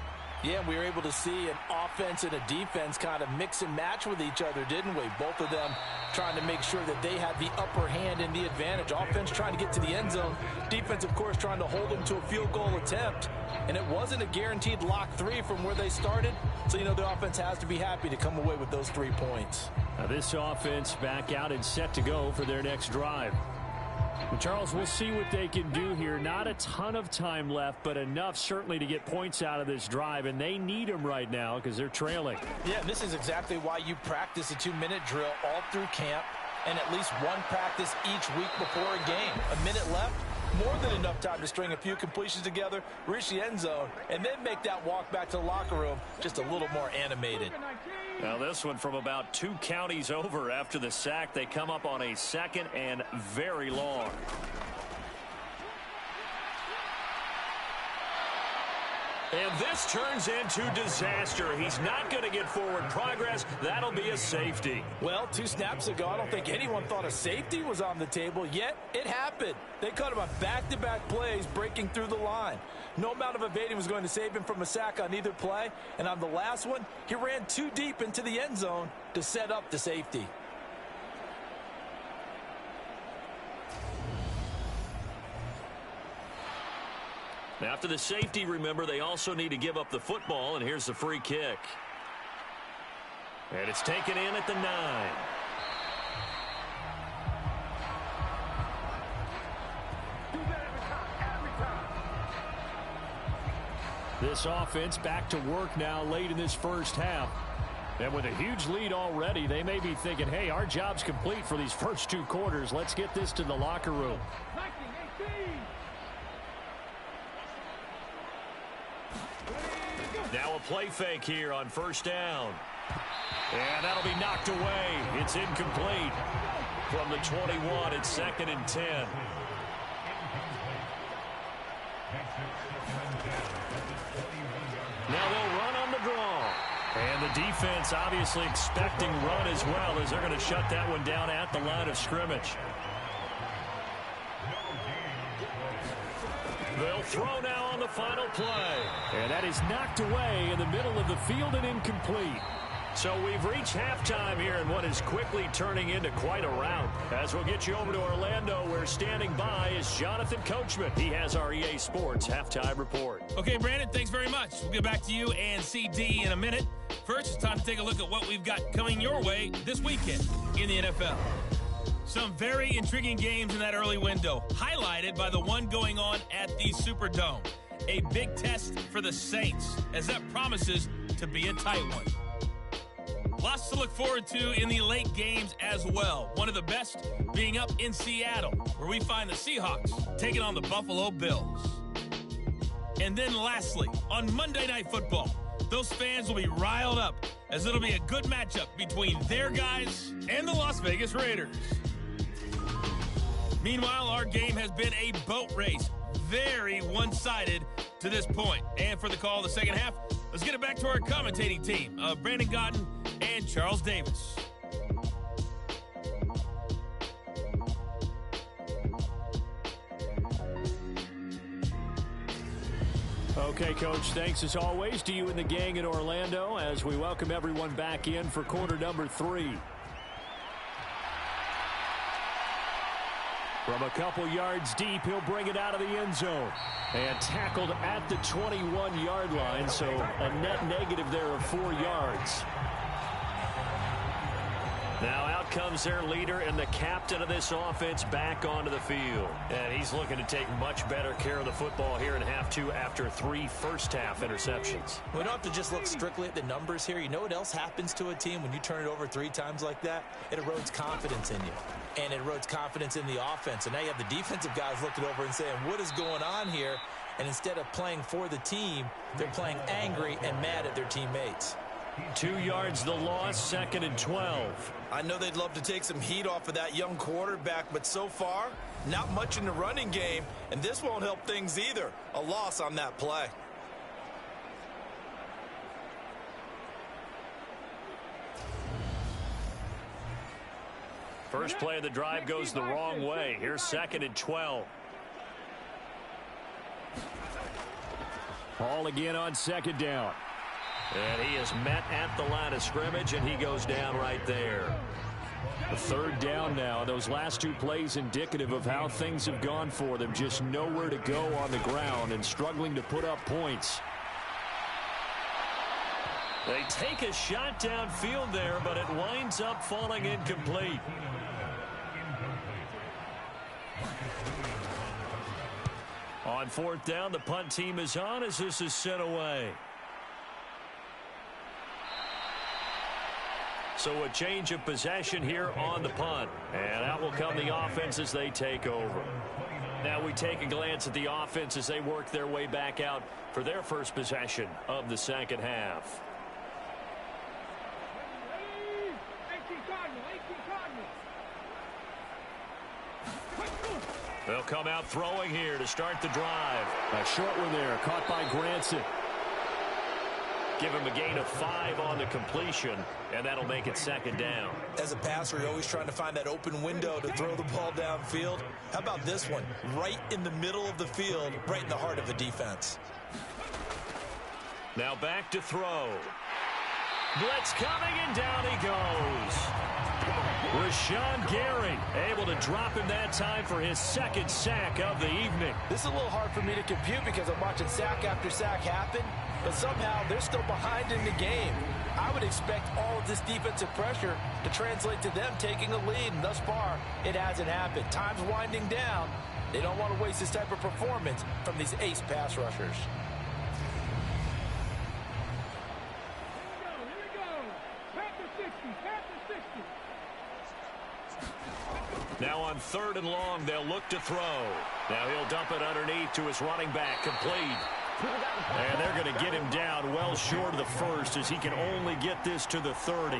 Yeah, we were able to see an offense and a defense kind of mix and match with each other, didn't we? Both of them trying to make sure that they had the upper hand and the advantage. Offense trying to get to the end zone. Defense, of course, trying to hold them to a field goal attempt. And it wasn't a guaranteed lock 3 from where they started. So, you know, the offense has to be happy to come away with those 3 points. Now this offense back out and set to go for their next drive. And Charles, we'll see what they can do here. Not a ton of time left, but enough certainly to get points out of this drive, and they need them right now because they're trailing. Yeah, this is exactly why you practice a 2-minute drill all through camp and at least one practice each week before a game. A minute left, more than enough time to string a few completions together, reach the end zone, and then make that walk back to the locker room just a little more animated. Now this one from about 2 counties over after the sack. They come up on a 2nd and very long. And this turns into disaster. He's not going to get forward progress. That'll be a safety. Well, 2 snaps ago, I don't think anyone thought a safety was on the table, yet it happened. They caught him on back-to-back plays breaking through the line. No amount of evading was going to save him from a sack on either play. And on the last one, he ran too deep into the end zone to set up the safety. After the safety, remember, they also need to give up the football, and here's the free kick. And it's taken in at the 9. This offense back to work now late in this first half. And with a huge lead already, they may be thinking, hey, our job's complete for these first 2 quarters. Let's get this to the locker room. Now a play fake here on first down. And that'll be knocked away. It's incomplete. From the 21, it's 2nd and 10. Now they'll run on the draw. And the defense obviously expecting run as well, as they're going to shut that one down at the line of scrimmage. They'll throw now on the final play. And that is knocked away in the middle of the field and incomplete. So we've reached halftime here in what is quickly turning into quite a rout. As we'll get you over to Orlando, where standing by is Jonathan Coachman. He has our EA Sports halftime report. Okay, Brandon, thanks very much. We'll get back to you and CD in a minute. First, it's time to take a look at what we've got coming your way this weekend in the NFL. Some very intriguing games in that early window, highlighted by the one going on at the Superdome. A big test for the Saints, as that promises to be a tight one. Lots to look forward to in the late games as well. One of the best being up in Seattle, where we find the Seahawks taking on the Buffalo Bills. And then lastly, on Monday Night Football, those fans will be riled up, as it'll be a good matchup between their guys and the Las Vegas Raiders. Meanwhile, our game has been a boat race, very one-sided to this point. And for the call of the second half, let's get it back to our commentating team of Brandon Gaudin and Charles Davis. Okay, Coach, thanks as always to you and the gang in Orlando as we welcome everyone back in for quarter number 3. From a couple yards deep, he'll bring it out of the end zone. And tackled at the 21-yard line, so a net negative there of 4 yards. Now out comes their leader and the captain of this offense back onto the field. And he's looking to take much better care of the football here in half 2 after 3 first-half interceptions. We don't have to just look strictly at the numbers here. You know what else happens to a team when you turn it over 3 times like that? It erodes confidence in you. And it erodes confidence in the offense. And now you have the defensive guys looking over and saying, what is going on here? And instead of playing for the team, they're playing angry and mad at their teammates. 2 yards the loss, 2nd and 12. I know they'd love to take some heat off of that young quarterback, but so far, not much in the running game, and this won't help things either. A loss on that play. First play of the drive goes the wrong way. Here's 2nd and 12. Ball again on 2nd down. And he is met at the line of scrimmage, and he goes down right there. The 3rd down now. Those last 2 plays indicative of how things have gone for them. Just nowhere to go on the ground and struggling to put up points. They take a shot downfield there, but it winds up falling incomplete. On 4th down, the punt team is on as this is sent away. So a change of possession here on the punt. And out will come the offense as they take over. Now we take a glance at the offense as they work their way back out for their first possession of the second half. They'll come out throwing here to start the drive. A short one there, caught by Granson. Give him a gain of 5 on the completion, and that'll make it 2nd down. As a passer, you're always trying to find that open window to throw the ball downfield. How about this one? Right in the middle of the field, right in the heart of the defense. Now back to throw. Blitz coming, and down he goes. Rashawn Gary able to drop him that time for his 2nd sack of the evening. This is a little hard for me to compute because I'm watching sack after sack happen, but somehow they're still behind in the game. I would expect all of this defensive pressure to translate to them taking a lead, and thus far, it hasn't happened. Time's winding down. They don't want to waste this type of performance from these ace pass rushers. Now on 3rd and long, they'll look to throw. Now he'll dump it underneath to his running back, complete. And they're going to get him down well short of the first as he can only get this to the 30.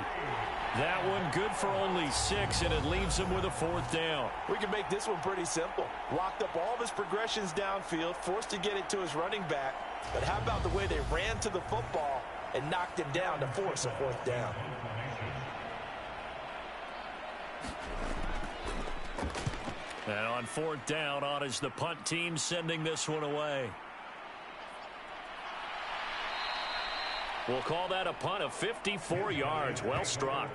That one good for only 6, and it leaves him with a 4th down. We can make this one pretty simple. Locked up all of his progressions downfield, forced to get it to his running back. But how about the way they ran to the football and knocked him down to force a 4th down? And on 4th down, on is the punt team sending this one away. We'll call that a punt of 54 yards. Well struck.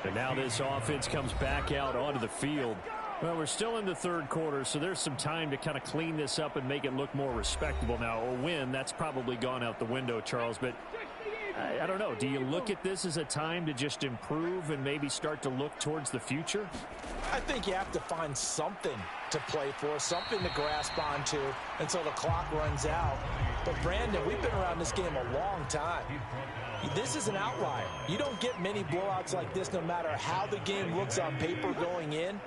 And now this offense comes back out onto the field. Well, we're still in the 3rd quarter, so there's some time to kind of clean this up and make it look more respectable now. Or win, that's probably gone out the window, Charles. But I don't know. Do you look at this as a time to just improve and maybe start to look towards the future? I think you have to find something to play for, something to grasp onto until the clock runs out. But, Brandon, we've been around this game a long time. This is an outlier. You don't get many blowouts like this no matter how the game looks on paper going in.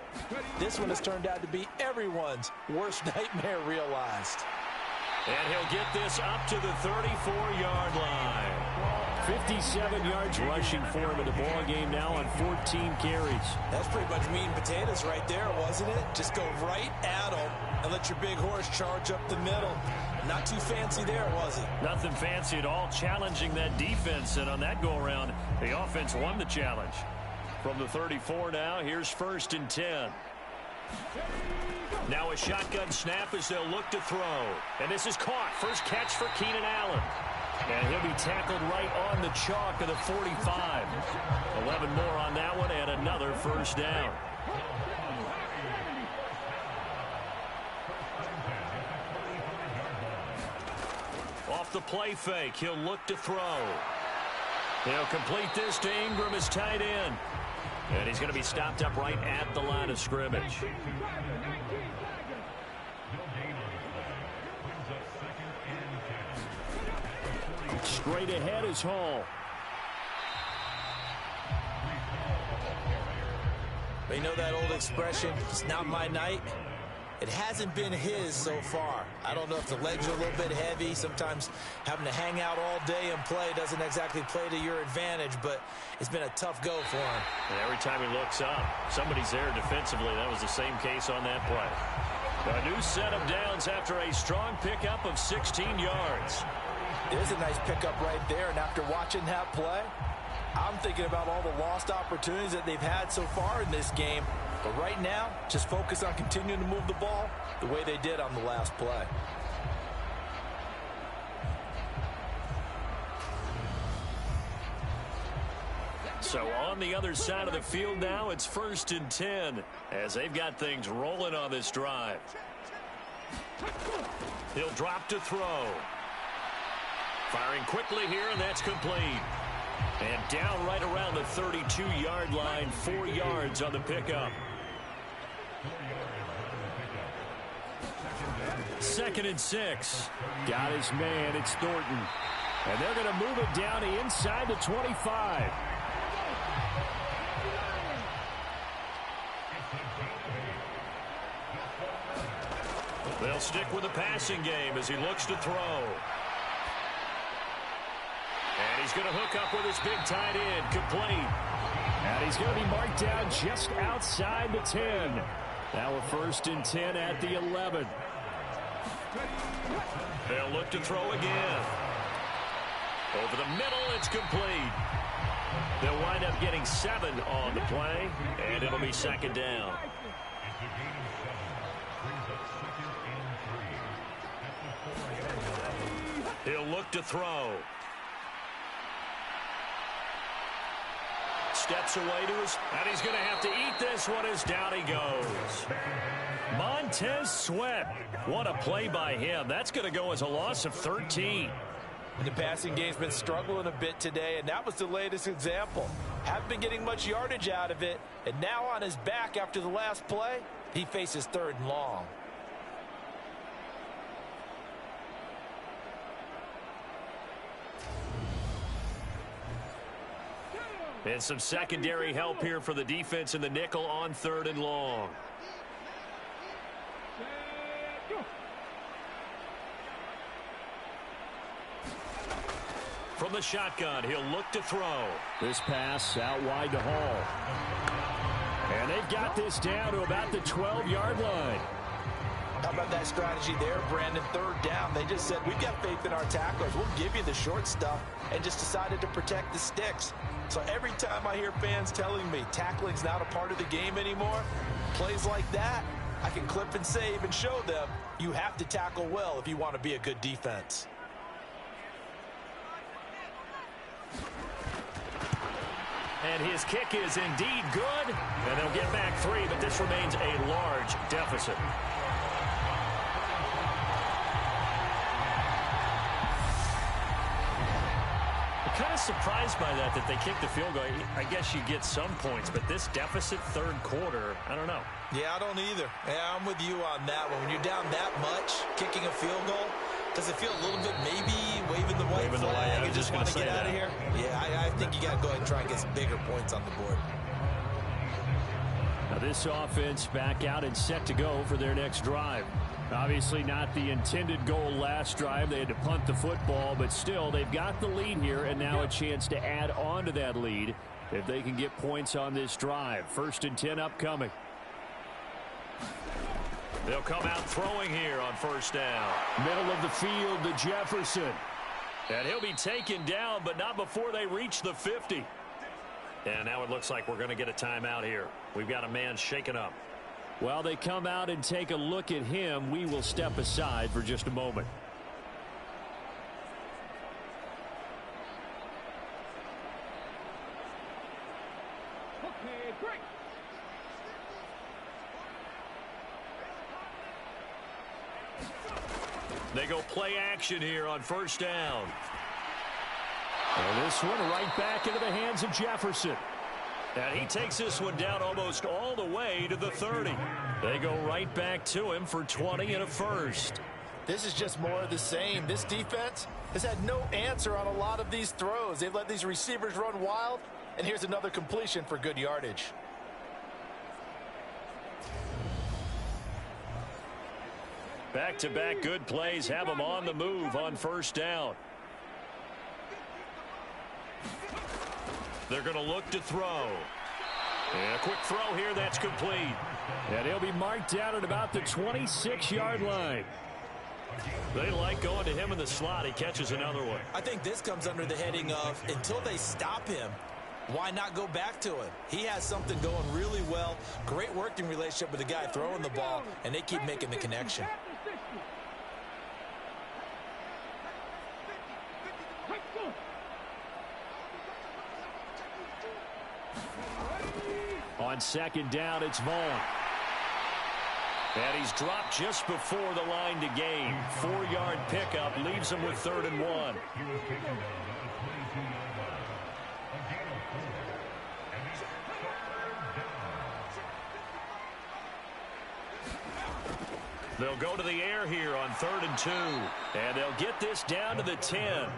This one has turned out to be everyone's worst nightmare realized. And he'll get this up to the 34-yard line. 57 yards rushing for him in the ball game now on 14 carries. That's pretty much meat and potatoes right there, wasn't it? Just go right at him and let your big horse charge up the middle. Not too fancy there, was it? Nothing fancy at all, challenging that defense. And on that go-around, the offense won the challenge. From the 34 now, here's 1st and 10. Now a shotgun snap as they'll look to throw. And this is caught. First catch for Keenan Allen. And he'll be tackled right on the chalk of the 45. 11 more on that one and another 1st down. Off the play fake, he'll look to throw. He'll complete this to Ingram as tight end. And he's going to be stopped up right at the line of scrimmage. Straight ahead is Hall. You know that old expression, it's not my night? It hasn't been his so far. I don't know if the legs are a little bit heavy. Sometimes having to hang out all day and play doesn't exactly play to your advantage, but it's been a tough go for him. And every time he looks up, somebody's there defensively. That was the same case on that play. A new set of downs after a strong pickup of 16 yards. There's a nice pickup right there, and after watching that play, I'm thinking about all the lost opportunities that they've had so far in this game. But right now, just focus on continuing to move the ball the way they did on the last play. So on the other side of the field now, it's 1st and 10 as they've got things rolling on this drive. He'll drop to throw. Firing quickly here, and that's complete. And down right around the 32-yard line, 4 yards on the pickup. 2nd and 6. Got his man, it's Thornton. And they're going to move it down to inside the 25. They'll stick with the passing game as he looks to throw. And he's going to hook up with his big tight end, complete. And he's going to be marked down just outside the 10. Now a 1st and 10 at the 11. They'll look to throw again. Over the middle, it's complete. They'll wind up getting 7 on the play, and it'll be 2nd down. He'll look to throw. Steps away to his, and he's going to have to eat this one as down he goes. Montez Sweat. What a play by him. That's going to go as a loss of 13. The passing game's been struggling a bit today, and that was the latest example. Haven't been getting much yardage out of it, and now on his back after the last play, he faces 3rd and long. And some secondary help here for the defense in the nickel on 3rd and long. From the shotgun, he'll look to throw. This pass out wide to Hall. And they've got this down to about the 12-yard line. How about that strategy there, Brandon? 3rd down. They just said, we've got faith in our tacklers. We'll give you the short stuff, and just decided to protect the sticks. So every time I hear fans telling me tackling's not a part of the game anymore, plays like that, I can clip and save and show them you have to tackle well if you want to be a good defense. And his kick is indeed good. And they'll get back 3, but this remains a large deficit. I'm kind of surprised by that they kicked the field goal. I guess you get some points, but this deficit 3rd quarter, I don't know. Yeah, I don't either. Yeah, I'm with you on that one. When you're down that much, kicking a field goal, does it feel a little bit maybe waving the white flag and just want to get out of here? Yeah, I think you got to go ahead and try and get some bigger points on the board. Now this offense back out and set to go for their next drive. Obviously not the intended goal last drive. They had to punt the football, but still they've got the lead here and now a chance to add on to that lead if they can get points on this drive. 1st and 10 upcoming. They'll come out throwing here on 1st down. Middle of the field to Jefferson. And he'll be taken down, but not before they reach the 50. And now it looks like we're going to get a timeout here. We've got a man shaken up. While they come out and take a look at him, we will step aside for just a moment. Okay, great. They go play action here on 1st down. And this one right back into the hands of Jefferson. And he takes this one down almost all the way to the 30. They go right back to him for 20 and a first. This is just more of the same. This defense has had no answer on a lot of these throws. They've let these receivers run wild, and here's another completion for good yardage. Back-to-back good plays have them on the move on 1st down. They're going to look to throw. And a quick throw here that's complete. And he'll be marked down at about the 26-yard line. They like going to him in the slot. He catches another one. I think this comes under the heading of until they stop him, why not go back to it? He has something going really well. Great working relationship with the guy throwing the ball, and they keep making the connection. On 2nd down, it's Vaughn. And he's dropped just before the line to gain. 4-yard pickup leaves him with 3rd and 1. They'll go to the air here on 3rd and 2. And they'll get this down to the 10.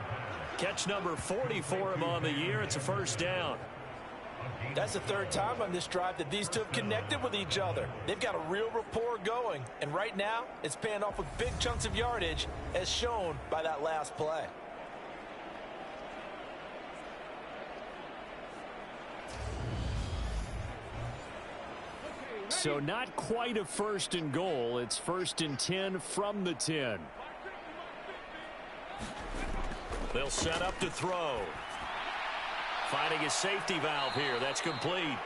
Catch number 40 for him on the year. It's a 1st down. That's the 3rd time on this drive that these two have connected with each other. They've got a real rapport going. And right now, it's paying off with big chunks of yardage, as shown by that last play. So not quite a 1st and goal. It's 1st and 10 from the 10. They'll set up to throw. Finding his safety valve here. That's complete.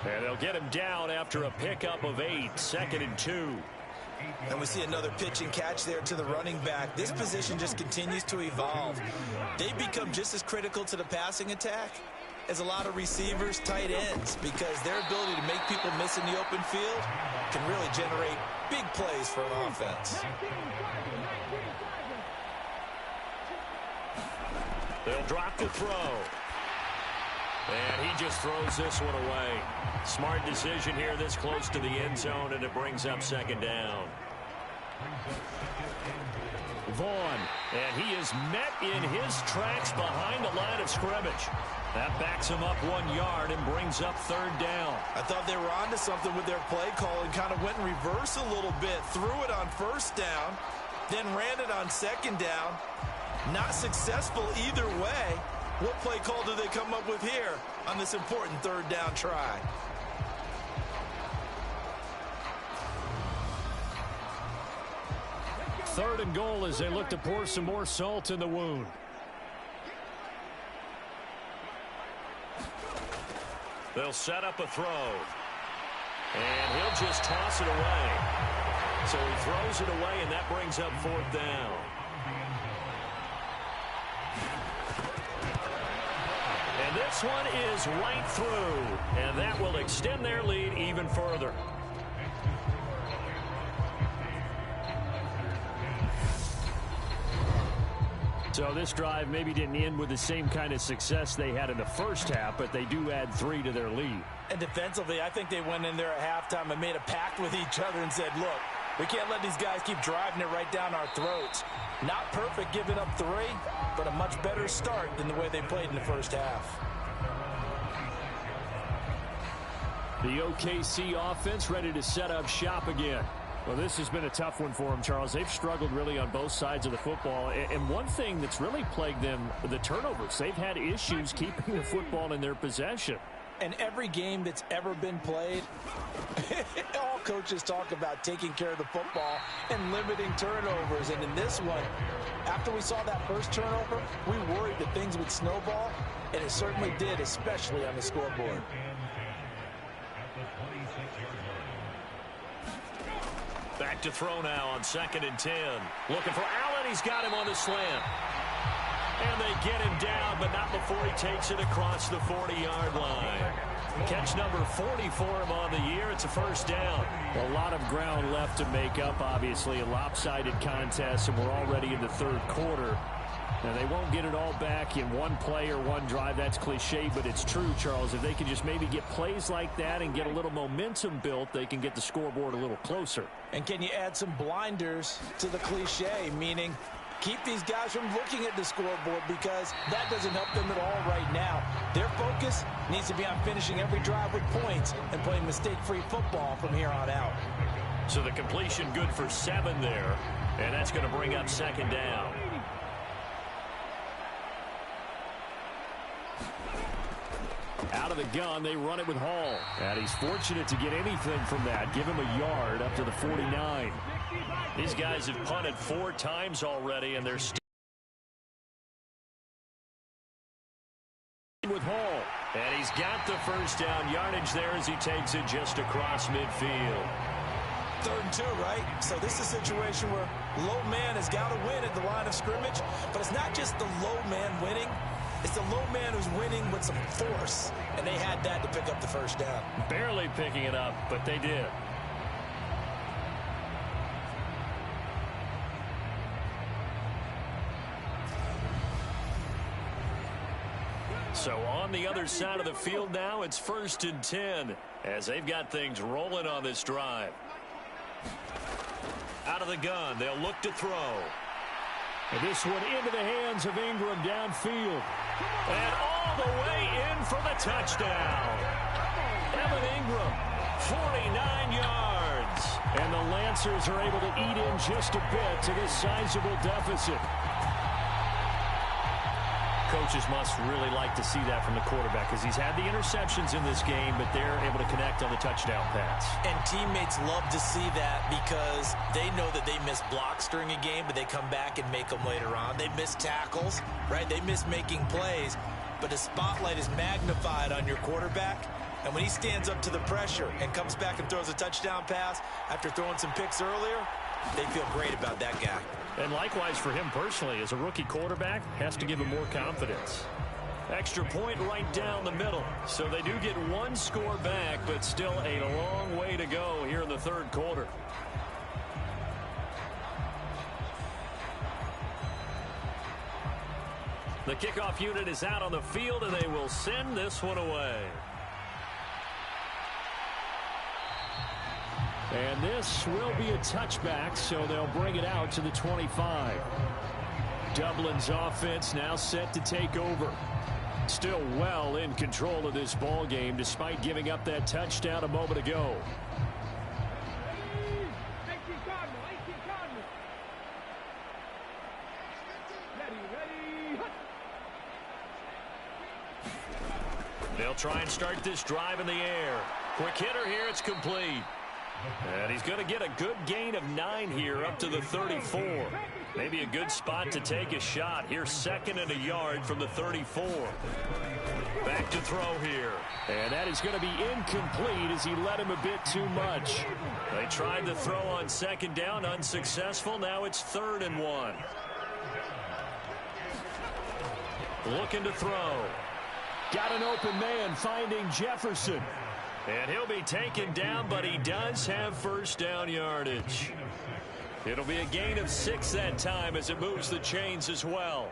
And they'll get him down after a pickup of 8. 2nd and 2. And we see another pitch and catch there to the running back. This position just continues to evolve. They become just as critical to the passing attack as a lot of receivers, tight ends, because their ability to make people miss in the open field can really generate big plays for an offense. They'll drop the throw. And he just throws this one away. Smart decision here this close to the end zone, and it brings up 2nd down. Vaughn, and he is met in his tracks behind the line of scrimmage. That backs him up 1 yard and brings up third down. I thought they were onto something with their play call and kind of went in reverse a little bit. Threw it on first down, then ran it on second down. Not successful either way. What play call do they come up with here on this important third down try? Third and goal as they look to pour some more salt in the wound. They'll set up a throw. And he'll just toss it away. So he throws it away, and that brings up fourth down. And this one is right through. And that will extend their lead even further. So this drive maybe didn't end with the same kind of success they had in the first half, but they do add 3 to their lead. And defensively, I think they went in there at halftime and made a pact with each other and said, look, we can't let these guys keep driving it right down our throats. Not perfect giving up 3, but a much better start than the way they played in the first half. The OKC offense ready to set up shop again. Well, this has been a tough one for them, Charles. They've struggled really on both sides of the football. And one thing that's really plagued them, the turnovers. They've had issues keeping the football in their possession. And every game that's ever been played, all coaches talk about taking care of the football and limiting turnovers. And in this one, after we saw that first turnover, we worried that things would snowball, and it certainly did, especially on the scoreboard. Back to throw now on 2nd and 10. Looking for Allen. He's got him on the slant. And they get him down, but not before he takes it across the 40-yard line. Catch number 40 for him on the year. It's a first down. A lot of ground left to make up, obviously. A lopsided contest, and we're already in the third quarter. And they won't get it all back in one play or one drive. That's cliche, but it's true, Charles. If they can just maybe get plays like that and get a little momentum built, they can get the scoreboard a little closer. And can you add some blinders to the cliche, meaning keep these guys from looking at the scoreboard, because that doesn't help them at all right now. Their focus needs to be on finishing every drive with points and playing mistake-free football from here on out. So the completion good for 7 there, and that's going to bring up 2nd down. Out of the gun, they run it with Hall. And he's fortunate to get anything from that. Give him a yard up to the 49. These guys have punted 4 times already, and they're still with Hall. And he's got the first down yardage there as he takes it just across midfield. 3rd and 2, right? So this is a situation where low man has got to win at the line of scrimmage, but it's not just the low man winning. It's the low man who's winning with some force, and they had that to pick up the first down. Barely picking it up, but they did. So on the other side of the field now, it's 1st and 10 as they've got things rolling on this drive. Out of the gun, they'll look to throw. And this one into the hands of Ingram downfield. And all the way in for the touchdown. Evan Ingram, 49 yards. And the Lancers are able to eat in just a bit to this sizable deficit. Coaches must really like to see that from the quarterback, because he's had the interceptions in this game, but they're able to connect on the touchdown pass. And teammates love to see that, because they know that they miss blocks during a game, but they come back and make them later on. They miss tackles, right? They miss making plays, but the spotlight is magnified on your quarterback. And when he stands up to the pressure and comes back and throws a touchdown pass after throwing some picks earlier, they feel great about that guy. And likewise for him personally, as a rookie quarterback, has to give him more confidence. Extra point right down the middle. So they do get 1 score back, but still a long way to go here in the third quarter. The kickoff unit is out on the field, and they will send this one away. And this will be a touchback, so they'll bring it out to the 25. Dublin's offense now set to take over. Still well in control of this ball game despite giving up that touchdown a moment ago. They'll try and start this drive in the air. Quick hitter here, it's complete. And he's going to get a good gain of 9 here up to the 34. Maybe a good spot to take a shot. Here's 2nd and a yard from the 34. Back to throw here. And that is going to be incomplete as he led him a bit too much. They tried the throw on 2nd down, unsuccessful. Now it's 3rd and 1. Looking to throw. Got an open man finding Jefferson. And he'll be taken down, but he does have first down yardage. It'll be a gain of 6 that time as it moves the chains as well.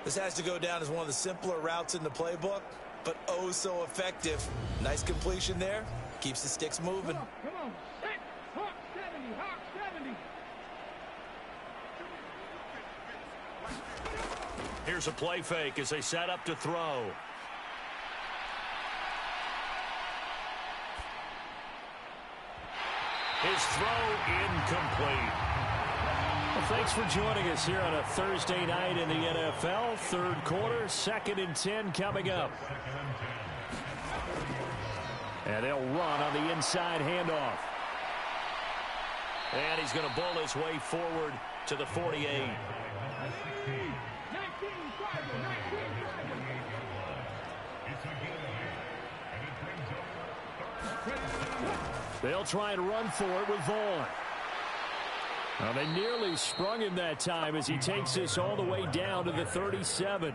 This has to go down as one of the simpler routes in the playbook, but oh so effective. Nice completion there. Keeps the sticks moving. Come on. Set. Hawk 70. Hawk 70. Here's a play fake as they set up to throw. His throw incomplete. Well, thanks for joining us here on a Thursday night in the NFL. 3rd quarter, 2nd and 10 coming up. And they'll run on the inside handoff. And he's going to bull his way forward to the 48. They'll try and run for it with Vaughn. Well, they nearly sprung him that time as he takes this all the way down to the 37.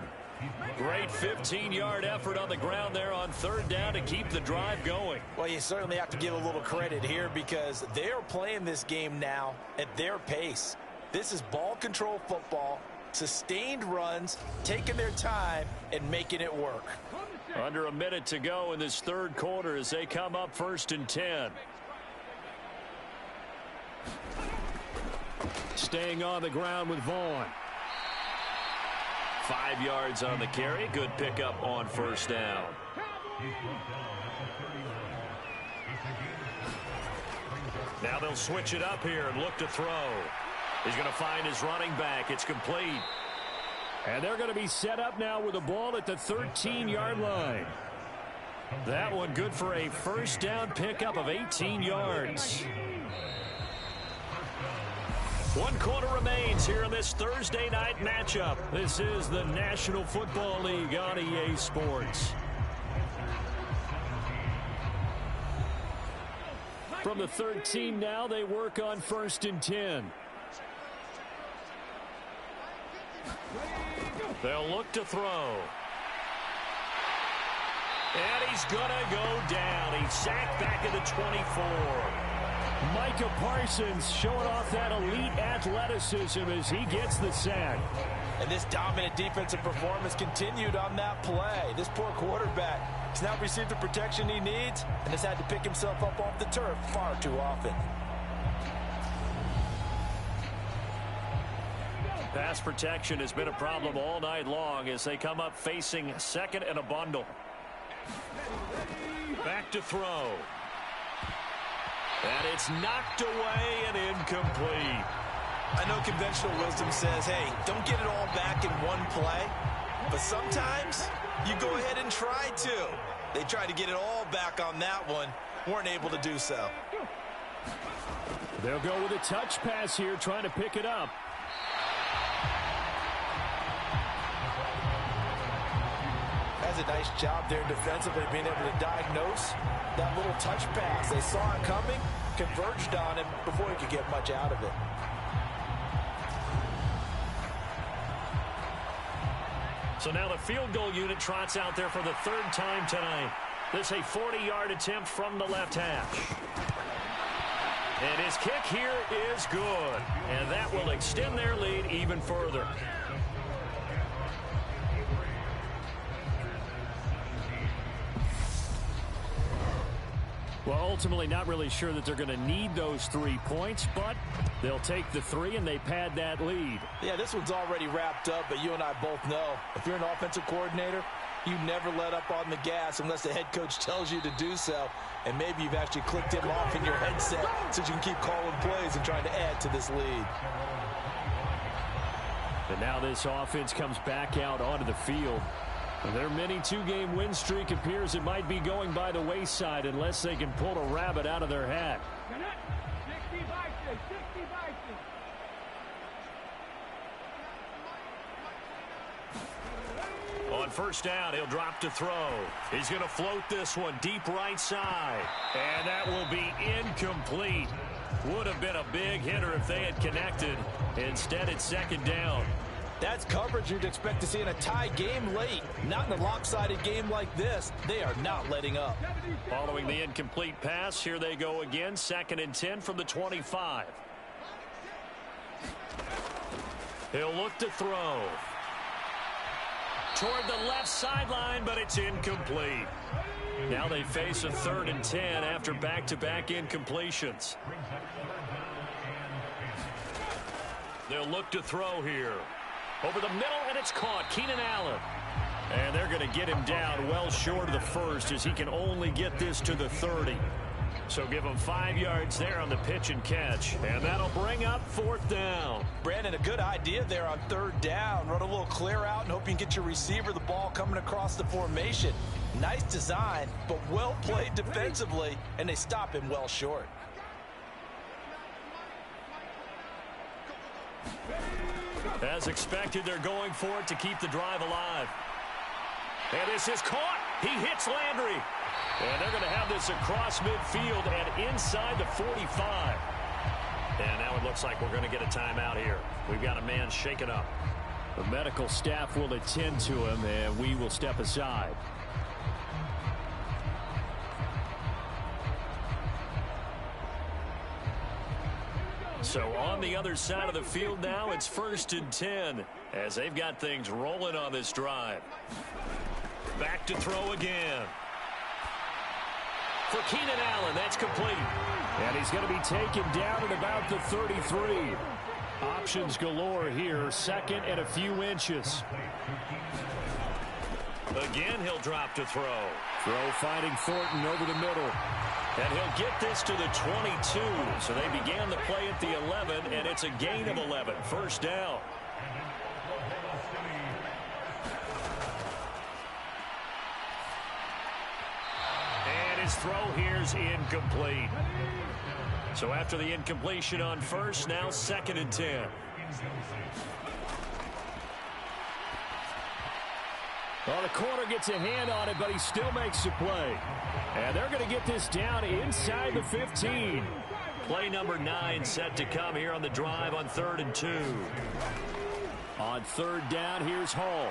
Great 15-yard effort on the ground there on 3rd down to keep the drive going. Well, you certainly have to give a little credit here because they're playing this game now at their pace. This is ball control football, sustained runs, taking their time and making it work. Under a minute to go in this 3rd quarter as they come up 1st and 10. Staying on the ground with Vaughn. 5 yards on the carry. Good pickup on 1st down. Now they'll switch it up here and look to throw. He's going to find his running back. It's complete. And they're going to be set up now with the ball at the 13-yard line. That one good for a 1st down pickup of 18 yards. 1 quarter remains here in this Thursday night matchup. This is the National Football League on EA Sports. From the 13 now, they work on 1st and 10. They'll look to throw. And he's going to go down. He's sacked back at the 24. Micah Parsons showing off that elite athleticism as he gets the sack. And this dominant defensive performance continued on that play. This poor quarterback has now received the protection he needs and has had to pick himself up off the turf far too often. Pass protection has been a problem all night long as they come up facing 2nd and a bundle. Back to throw. And it's knocked away and incomplete. I know conventional wisdom says, hey, don't get it all back in one play. But sometimes you go ahead and try to. They tried to get it all back on that one. Weren't able to do so. They'll go with a touch pass here, trying to pick it up. Has a nice job there defensively being able to diagnose that little touch pass. They saw it coming, converged on him before he could get much out of it. So now the field goal unit trots out there for the 3rd time tonight. This a 40-yard attempt from the left hash. And his kick here is good. And that will extend their lead even further. Well, ultimately not really sure that they're going to need those 3 points, but they'll take the 3 and they pad that lead. Yeah, this one's already wrapped up, but you and I both know if you're an offensive coordinator, You never let up on the gas unless the head coach tells you to do so. And maybe you've actually clicked him off in your headset so you can keep calling plays and trying to add to this lead. And now this offense comes back out onto the field. Their mini two-game win streak appears it might be going by the wayside unless they can pull a rabbit out of their hat. On first down, he'll drop to throw. He's going to float this one deep right side. And that will be incomplete. Would have been a big hitter if they had connected. Instead, it's second down. That's coverage you'd expect to see in a tie game late. Not in a lopsided game like this. They are not letting up. Following the incomplete pass, here they go again. 2nd and 10 from the 25. He'll look to throw. Toward the left sideline, but it's incomplete. Now they face a 3rd and 10 after back-to-back incompletions. They'll look to throw here. Over the middle, and it's caught. Keenan Allen. And they're going to get him down well short of the first as he can only get this to the 30. So give him 5 yards there on the pitch and catch. And that'll bring up 4th down. Brandon, a good idea there on 3rd down. Run a little clear out and hope you can get your receiver the ball coming across the formation. Nice design, but well played defensively, and they stop him well short. As expected, they're going for it to keep the drive alive. And this is caught. He hits Landry. And they're going to have this across midfield and inside the 45. And now it looks like we're going to get a timeout here. We've got a man shaken up. The medical staff will attend to him, and we will step aside. So on the other side of the field now, it's 1st and 10 as they've got things rolling on this drive. Back to throw again. For Keenan Allen, that's complete. And he's going to be taken down at about the 33. Options galore here, 2nd and a few inches. Again, he'll drop to throw. Throw finding Thornton over the middle. And he'll get this to the 22. So they began the play at the 11, and it's a gain of 11. 1st down. And his throw here's incomplete. So after the incompletion on first, now 2nd and 10. Well, the corner gets a hand on it, but he still makes the play. And they're going to get this down inside the 15. Play number 9 set to come here on the drive on 3rd and 2. On 3rd down, here's Hall.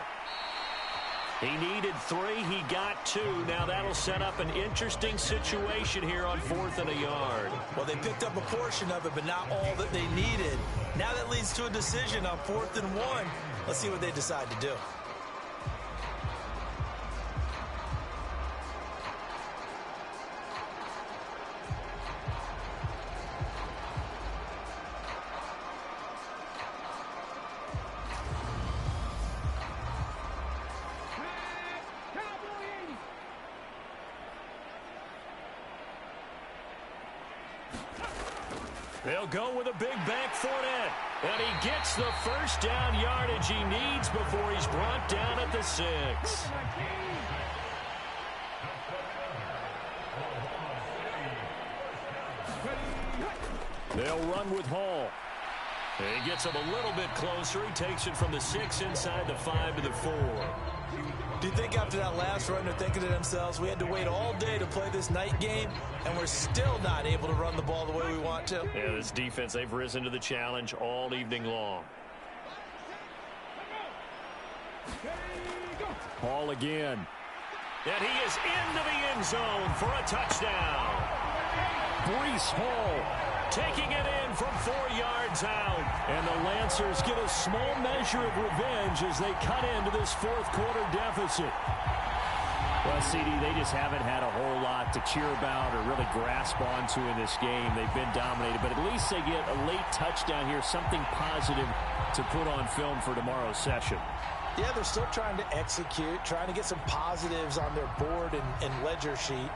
He needed 3. He got 2. Now that'll set up an interesting situation here on 4th and a yard. Well, they picked up a portion of it, but not all that they needed. Now that leads to a decision on 4th and 1. Let's see what they decide to do. They'll go with a big bank for it. And he gets the 1st down yardage he needs before he's brought down at the 6. They'll run with Hall. And he gets him a little bit closer. He takes it from the 6 inside the 5 to the 4. Do you think after that last run they're thinking to themselves, we had to wait all day to play this night game, and we're still not able to run the ball the way we want to? Yeah, this defense, they've risen to the challenge all evening long. Hall again. And he is into the end zone for a touchdown. Breece Hall taking it in from 4 yards out. And the Lancers get a small measure of revenge as they cut into this 4th quarter deficit. Well, CD, they just haven't had a whole lot to cheer about or really grasp onto in this game. They've been dominated, but at least they get a late touchdown here, something positive to put on film for tomorrow's session. Yeah, they're still trying to execute, trying to get some positives on their board and ledger sheet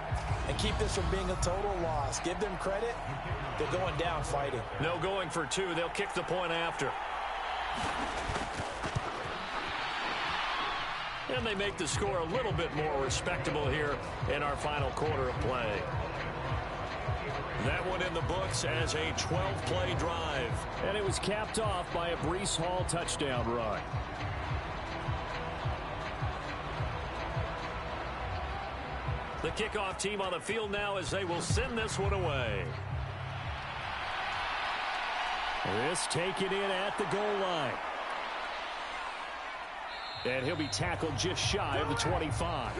and keep this from being a total loss. Give them credit. They're going down fighting. No going for two. They'll kick the point after. And they make the score a little bit more respectable here in our final quarter of play. That one in the books as a 12-play drive. And it was capped off by a Breece Hall touchdown run. The kickoff team on the field now as they will send this one away. This taken in at the goal line. And he'll be tackled just shy of the 25.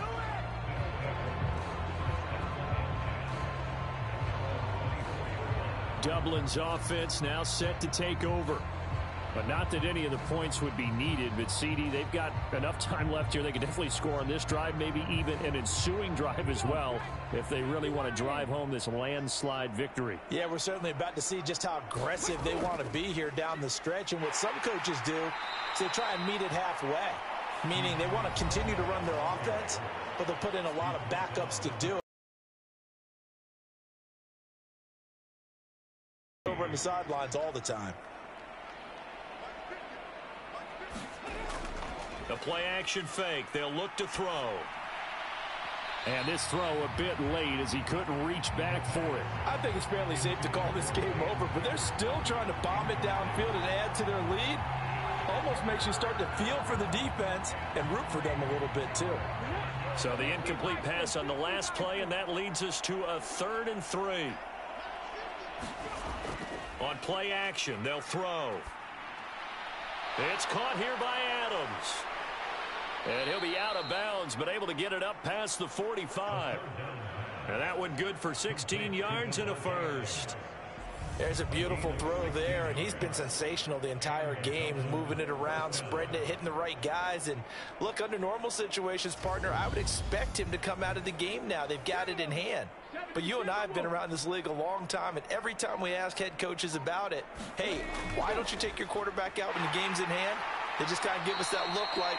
Dublin's offense now set to take over. But not that any of the points would be needed. But, CD, they've got enough time left here. They can definitely score on this drive, maybe even an ensuing drive as well, if they really want to drive home this landslide victory. Yeah, we're certainly about to see just how aggressive they want to be here down the stretch. And what some coaches do is they try and meet it halfway, meaning they want to continue to run their offense, but they'll put in a lot of backups to do it. Over on the sidelines all the time. The play-action fake. They'll look to throw. And this throw a bit late as he couldn't reach back for it. I think it's fairly safe to call this game over, but they're still trying to bomb it downfield and add to their lead. Almost makes you start to feel for the defense and root for them a little bit, too. So the incomplete pass on the last play, and that leads us to a 3rd and 3. On play action, they'll throw. It's caught here by Adams. And he'll be out of bounds, but able to get it up past the 45. And that one good for 16 yards and a first. There's a beautiful throw there, and he's been sensational the entire game, moving it around, spreading it, hitting the right guys. And look, under normal situations, partner, I would expect him to come out of the game now. They've got it in hand. But you and I have been around this league a long time, and every time we ask head coaches about it, hey, why don't you take your quarterback out when the game's in hand? They just kind of give us that look like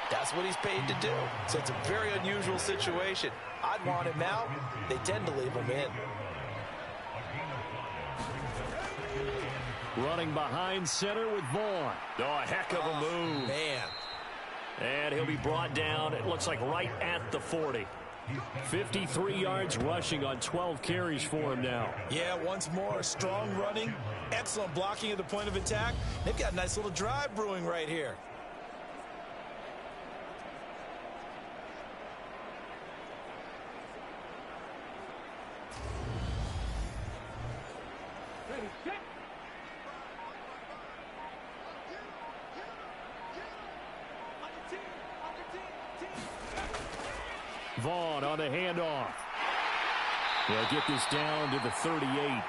that's what he's paid to do. So it's a very unusual situation. I'd want him out. They tend to leave him in. Running behind center with Vaughn. Oh, a heck of a move. Man. And he'll be brought down, it looks like right at the 40. 53 yards rushing on 12 carries for him now. Yeah, once more, strong running, excellent blocking at the point of attack. They've got a nice little drive brewing right here. Ready, set. Vaughn on the handoff. They'll get this down to the 38.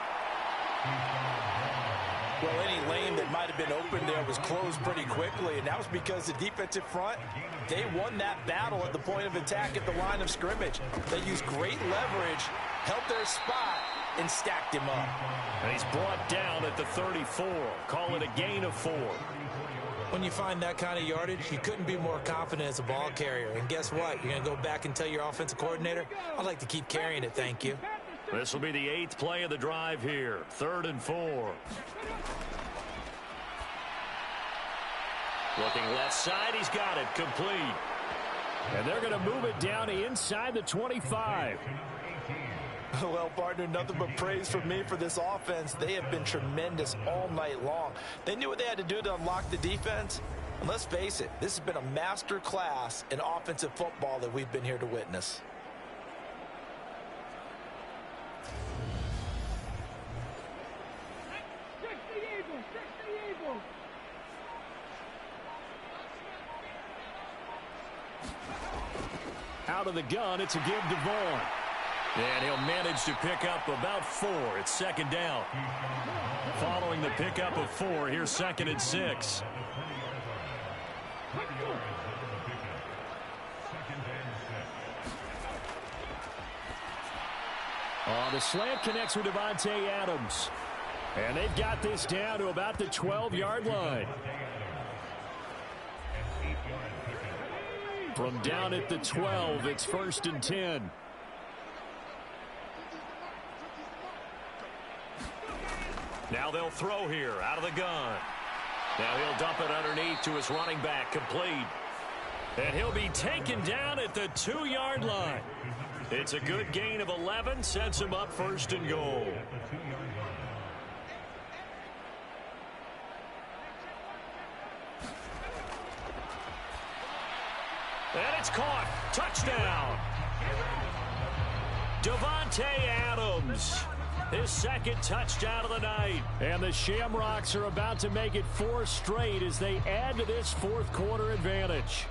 Well, any lane that might have been open there was closed pretty quickly, and that was because the defensive front, they won that battle at the point of attack at the line of scrimmage. They used great leverage, held their spot, and stacked him up. And he's brought down at the 34. Call it a gain of 4. When you find that kind of yardage, you couldn't be more confident as a ball carrier. And guess what? You're going to go back and tell your offensive coordinator, I'd like to keep carrying it, thank you. This will be the 8th play of the drive here. 3rd and 4. Looking left side, he's got it, complete. And they're going to move it down to inside the 25. Well, partner, nothing but praise from me for this offense. They have been tremendous all night long. They knew what they had to do to unlock the defense. And let's face it, this has been a master class in offensive football that we've been here to witness. Out of the gun, it's a give to Vaughn. And he'll manage to pick up about 4. It's 2nd down. Following the pickup of 4, here's 2nd and 6. The slant connects with Devontae Adams. And they've got this down to about the 12-yard line. From down at the 12, it's 1st and 10. Now they'll throw here out of the gun. Now he'll dump it underneath to his running back, complete. And he'll be taken down at the 2-yard line. It's a good gain of 11, sets him up 1st and goal. And it's caught. Touchdown. Davante Adams. His 2nd touchdown of the night. And the Shamrocks are about to make it 4 straight as they add to this 4th quarter advantage.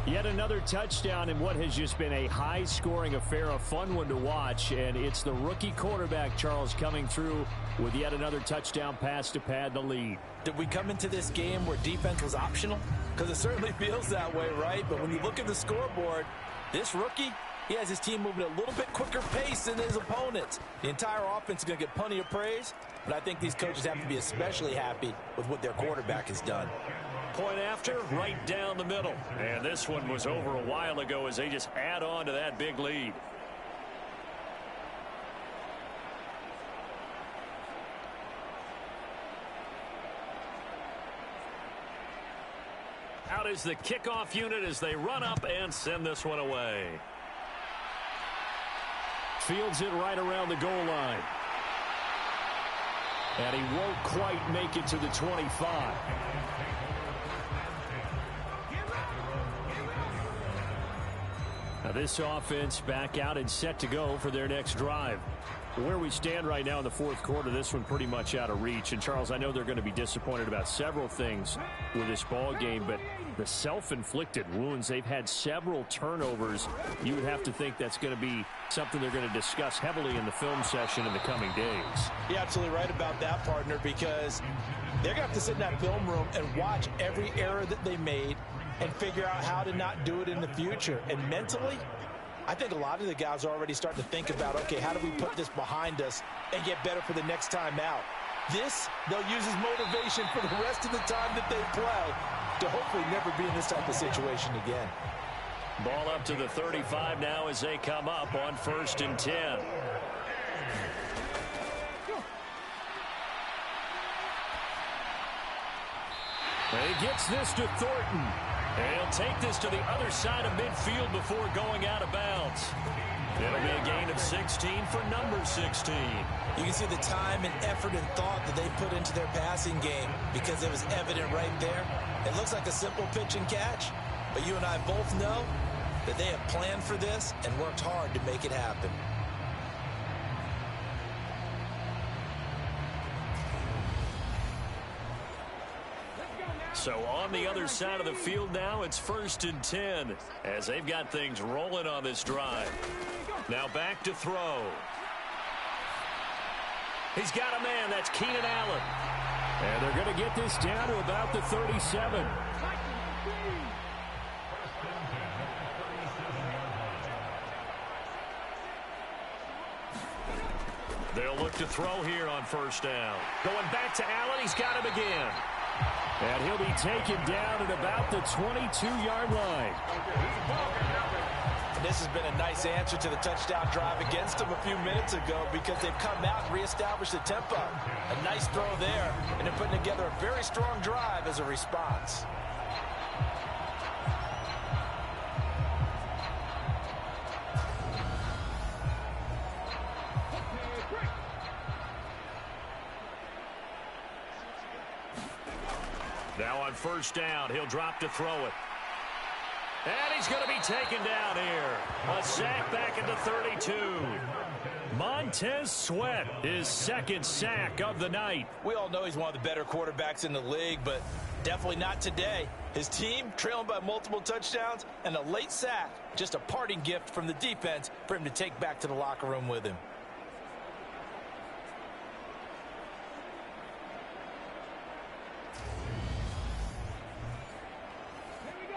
Yet another touchdown in what has just been a high-scoring affair, a fun one to watch. And it's the rookie quarterback, Charles, coming through with yet another touchdown pass to pad the lead. Did we come into this game where defense was optional? Because it certainly feels that way, right? But when you look at the scoreboard, this rookie, he has his team moving at a little bit quicker pace than his opponents. The entire offense is going to get plenty of praise, but I think these coaches have to be especially happy with what their quarterback has done. Point after, right down the middle. And this one was over a while ago as they just add on to that big lead. Out is the kickoff unit as they run up and send this one away. Fields it right around the goal line. And he won't quite make it to the 25. Now this offense back out and set to go for their next drive. Where we stand right now in the 4th quarter, this one pretty much out of reach. And Charles, I know they're going to be disappointed about several things with this ball game, but the self-inflicted wounds, they've had several turnovers. You would have to think that's going to be something they're going to discuss heavily in the film session in the coming days. You're absolutely right about that, partner, because they're going to have to sit in that film room and watch every error that they made and figure out how to not do it in the future. And mentally, I think a lot of the guys are already starting to think about, okay, how do we put this behind us and get better for the next time out? This, they'll use as motivation for the rest of the time that they play to hopefully never be in this type of situation again. Ball up to the 35 now as they come up on 1st and 10. And he gets this to Thornton. And he'll take this to the other side of midfield before going out of bounds. It'll be a gain of 16 for number 16. You can see the time and effort and thought that they put into their passing game because it was evident right there. It looks like a simple pitch and catch, but you and I both know that they have planned for this and worked hard to make it happen. So on the other side of the field now, it's 1st and 10 as they've got things rolling on this drive. Now back to throw. He's got a man. That's Keenan Allen. And they're going to get this down to about the 37. They'll look to throw here on 1st down. Going back to Allen. He's got him again. And he'll be taken down at about the 22-yard line. And this has been a nice answer to the touchdown drive against them a few minutes ago because they've come out and reestablished the tempo. A nice throw there, and they're putting together a very strong drive as a response. Now on 1st down, he'll drop to throw it. And he's going to be taken down here. A sack back at the 32. Montez Sweat, his 2nd sack of the night. We all know he's one of the better quarterbacks in the league, but definitely not today. His team trailing by multiple touchdowns and a late sack. Just a parting gift from the defense for him to take back to the locker room with him.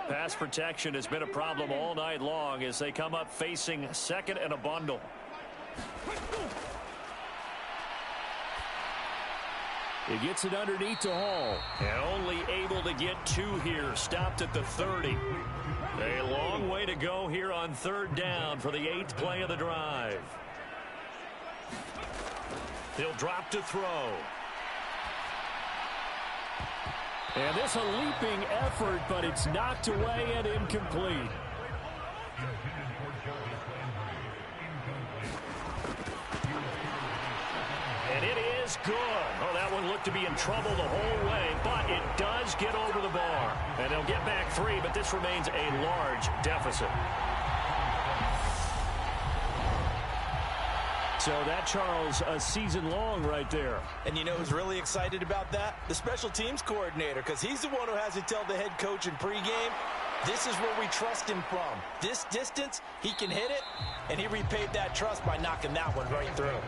Pass protection has been a problem all night long as they come up facing 2nd and a bundle. He gets it underneath to Hall. And only able to get 2 here. Stopped at the 30. A long way to go here on 3rd down for the 8th play of the drive. He'll drop to throw. And this a leaping effort, but it's knocked away and incomplete. And it is good. Oh, that one looked to be in trouble the whole way, but it does get over the bar. And they'll get back 3, but this remains a large deficit. So that, Charles, a season long right there. And you know who's really excited about that? The special teams coordinator, because he's the one who has to tell the head coach in pregame, this is where we trust him from. This distance, he can hit it, and he repaid that trust by knocking that one right through.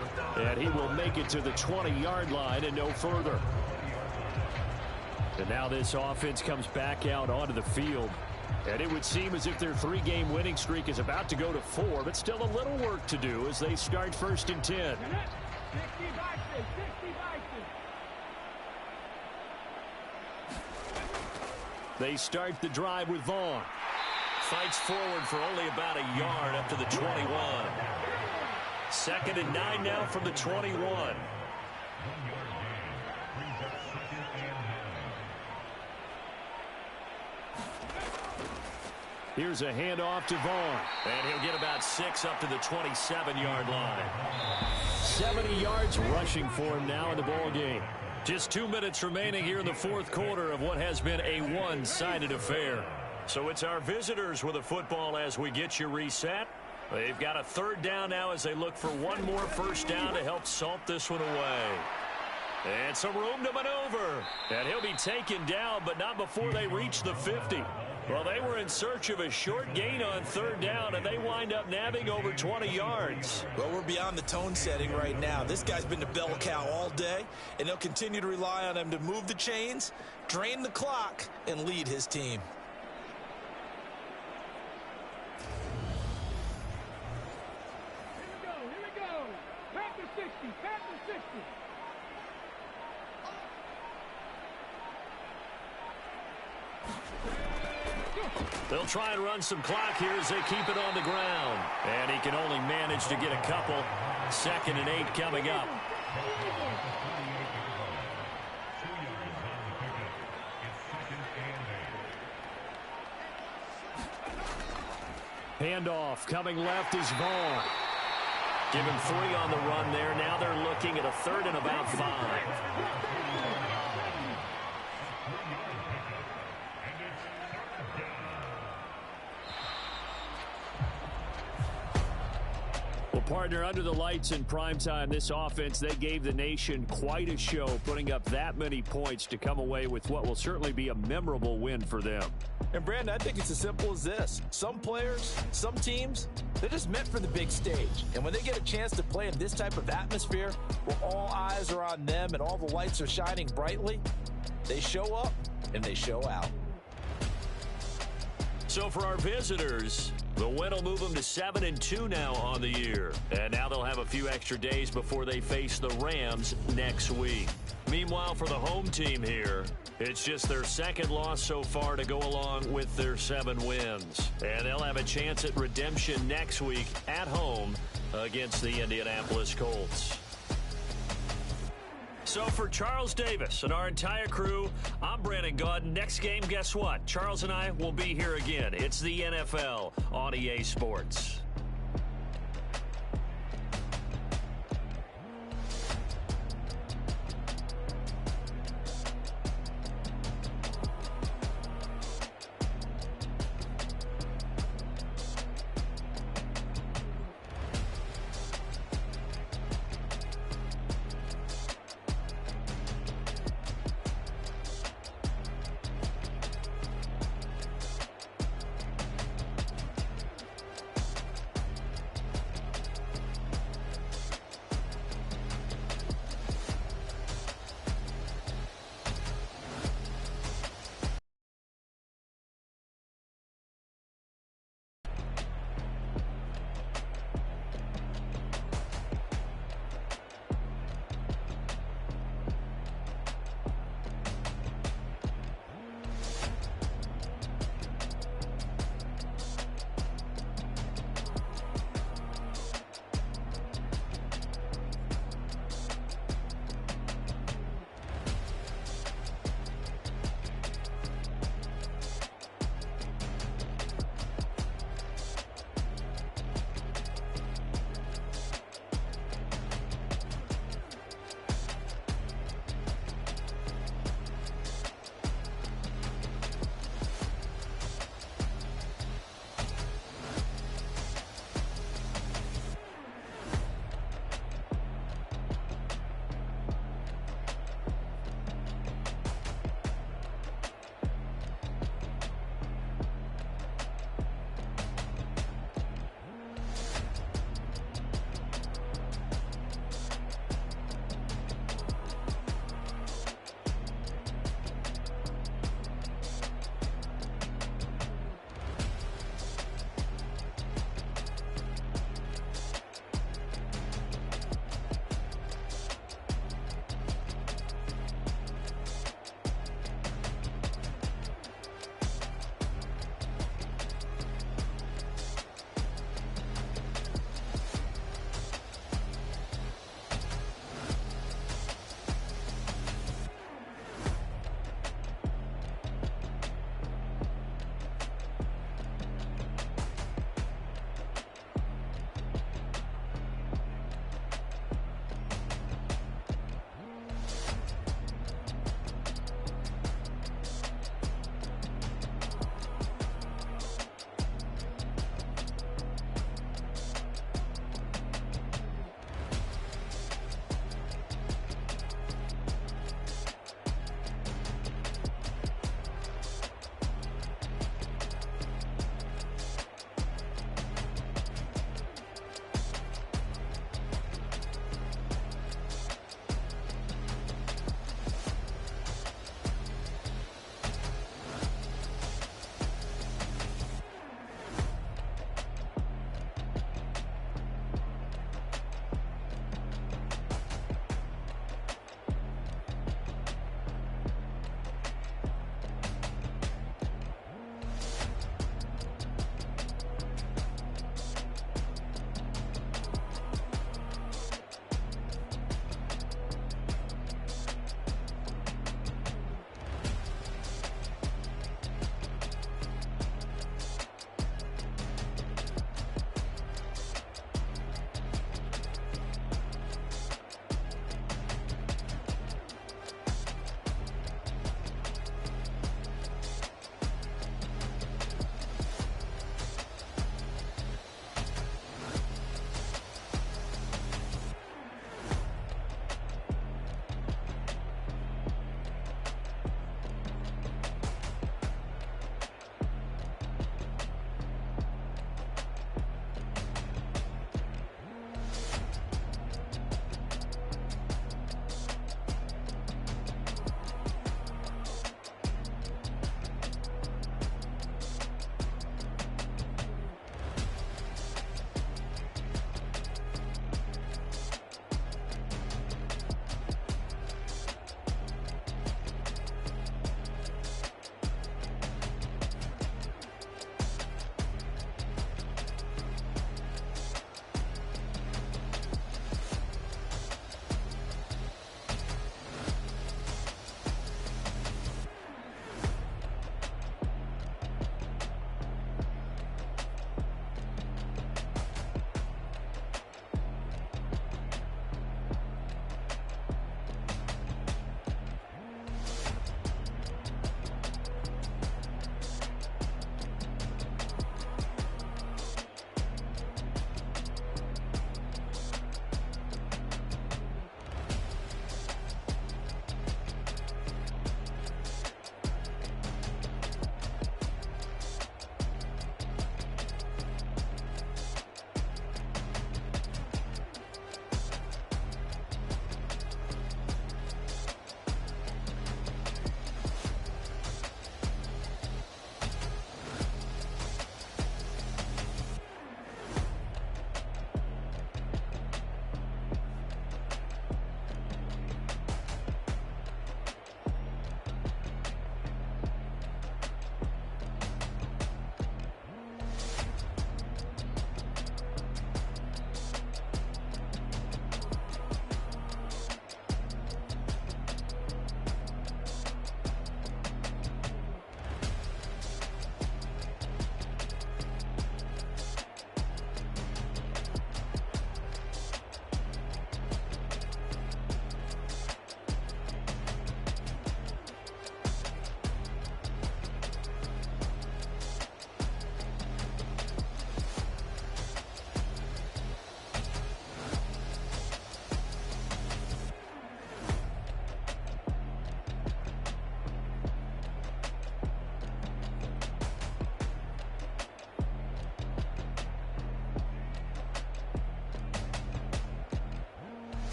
And he will make it to the 20-yard line and no further. And now this offense comes back out onto the field. And it would seem as if their 3-game winning streak is about to go to 4, but still a little work to do as they start 1st and 10. They start the drive with Vaughn. Fights forward for only about a yard up to the 21. 2nd and 9 now from the 21. Here's a handoff to Vaughn. And he'll get about 6 up to the 27-yard line. 70 yards rushing for him now in the ball game. Just 2 minutes remaining here in the 4th quarter of what has been a one-sided affair. So it's our visitors with a football as we get you reset. They've got a 3rd down now as they look for one more 1st down to help salt this one away. And some room to maneuver. And he'll be taken down, but not before they reach the 50. Well, they were in search of a short gain on 3rd down, and they wind up nabbing over 20 yards. Well, we're beyond the tone setting right now. This guy's been the bell cow all day, and they'll continue to rely on him to move the chains, drain the clock, and lead his team. Here we go. Panther 60, Panther 60. They'll try and run some clock here as they keep it on the ground. And he can only manage to get a couple. 2nd and 8 coming up. Handoff coming left is Vaughn. Give him 3 on the run there. Now they're looking at a 3rd and about 5. Partner, under the lights in primetime, this offense, they gave the nation quite a show, putting up that many points to come away with what will certainly be a memorable win for them. And, Brandon, I think it's as simple as this. Some players, some teams, they're just meant for the big stage. And when they get a chance to play in this type of atmosphere where all eyes are on them and all the lights are shining brightly, they show up and they show out. So for our visitors, the win will move them to 7-2 now on the year. And now they'll have a few extra days before they face the Rams next week. Meanwhile, for the home team here, it's just their 2nd loss so far to go along with their 7 wins. And they'll have a chance at redemption next week at home against the Indianapolis Colts. So for Charles Davis and our entire crew, I'm Brandon Gaudin. Next game, guess what? Charles and I will be here again. It's the NFL on EA Sports.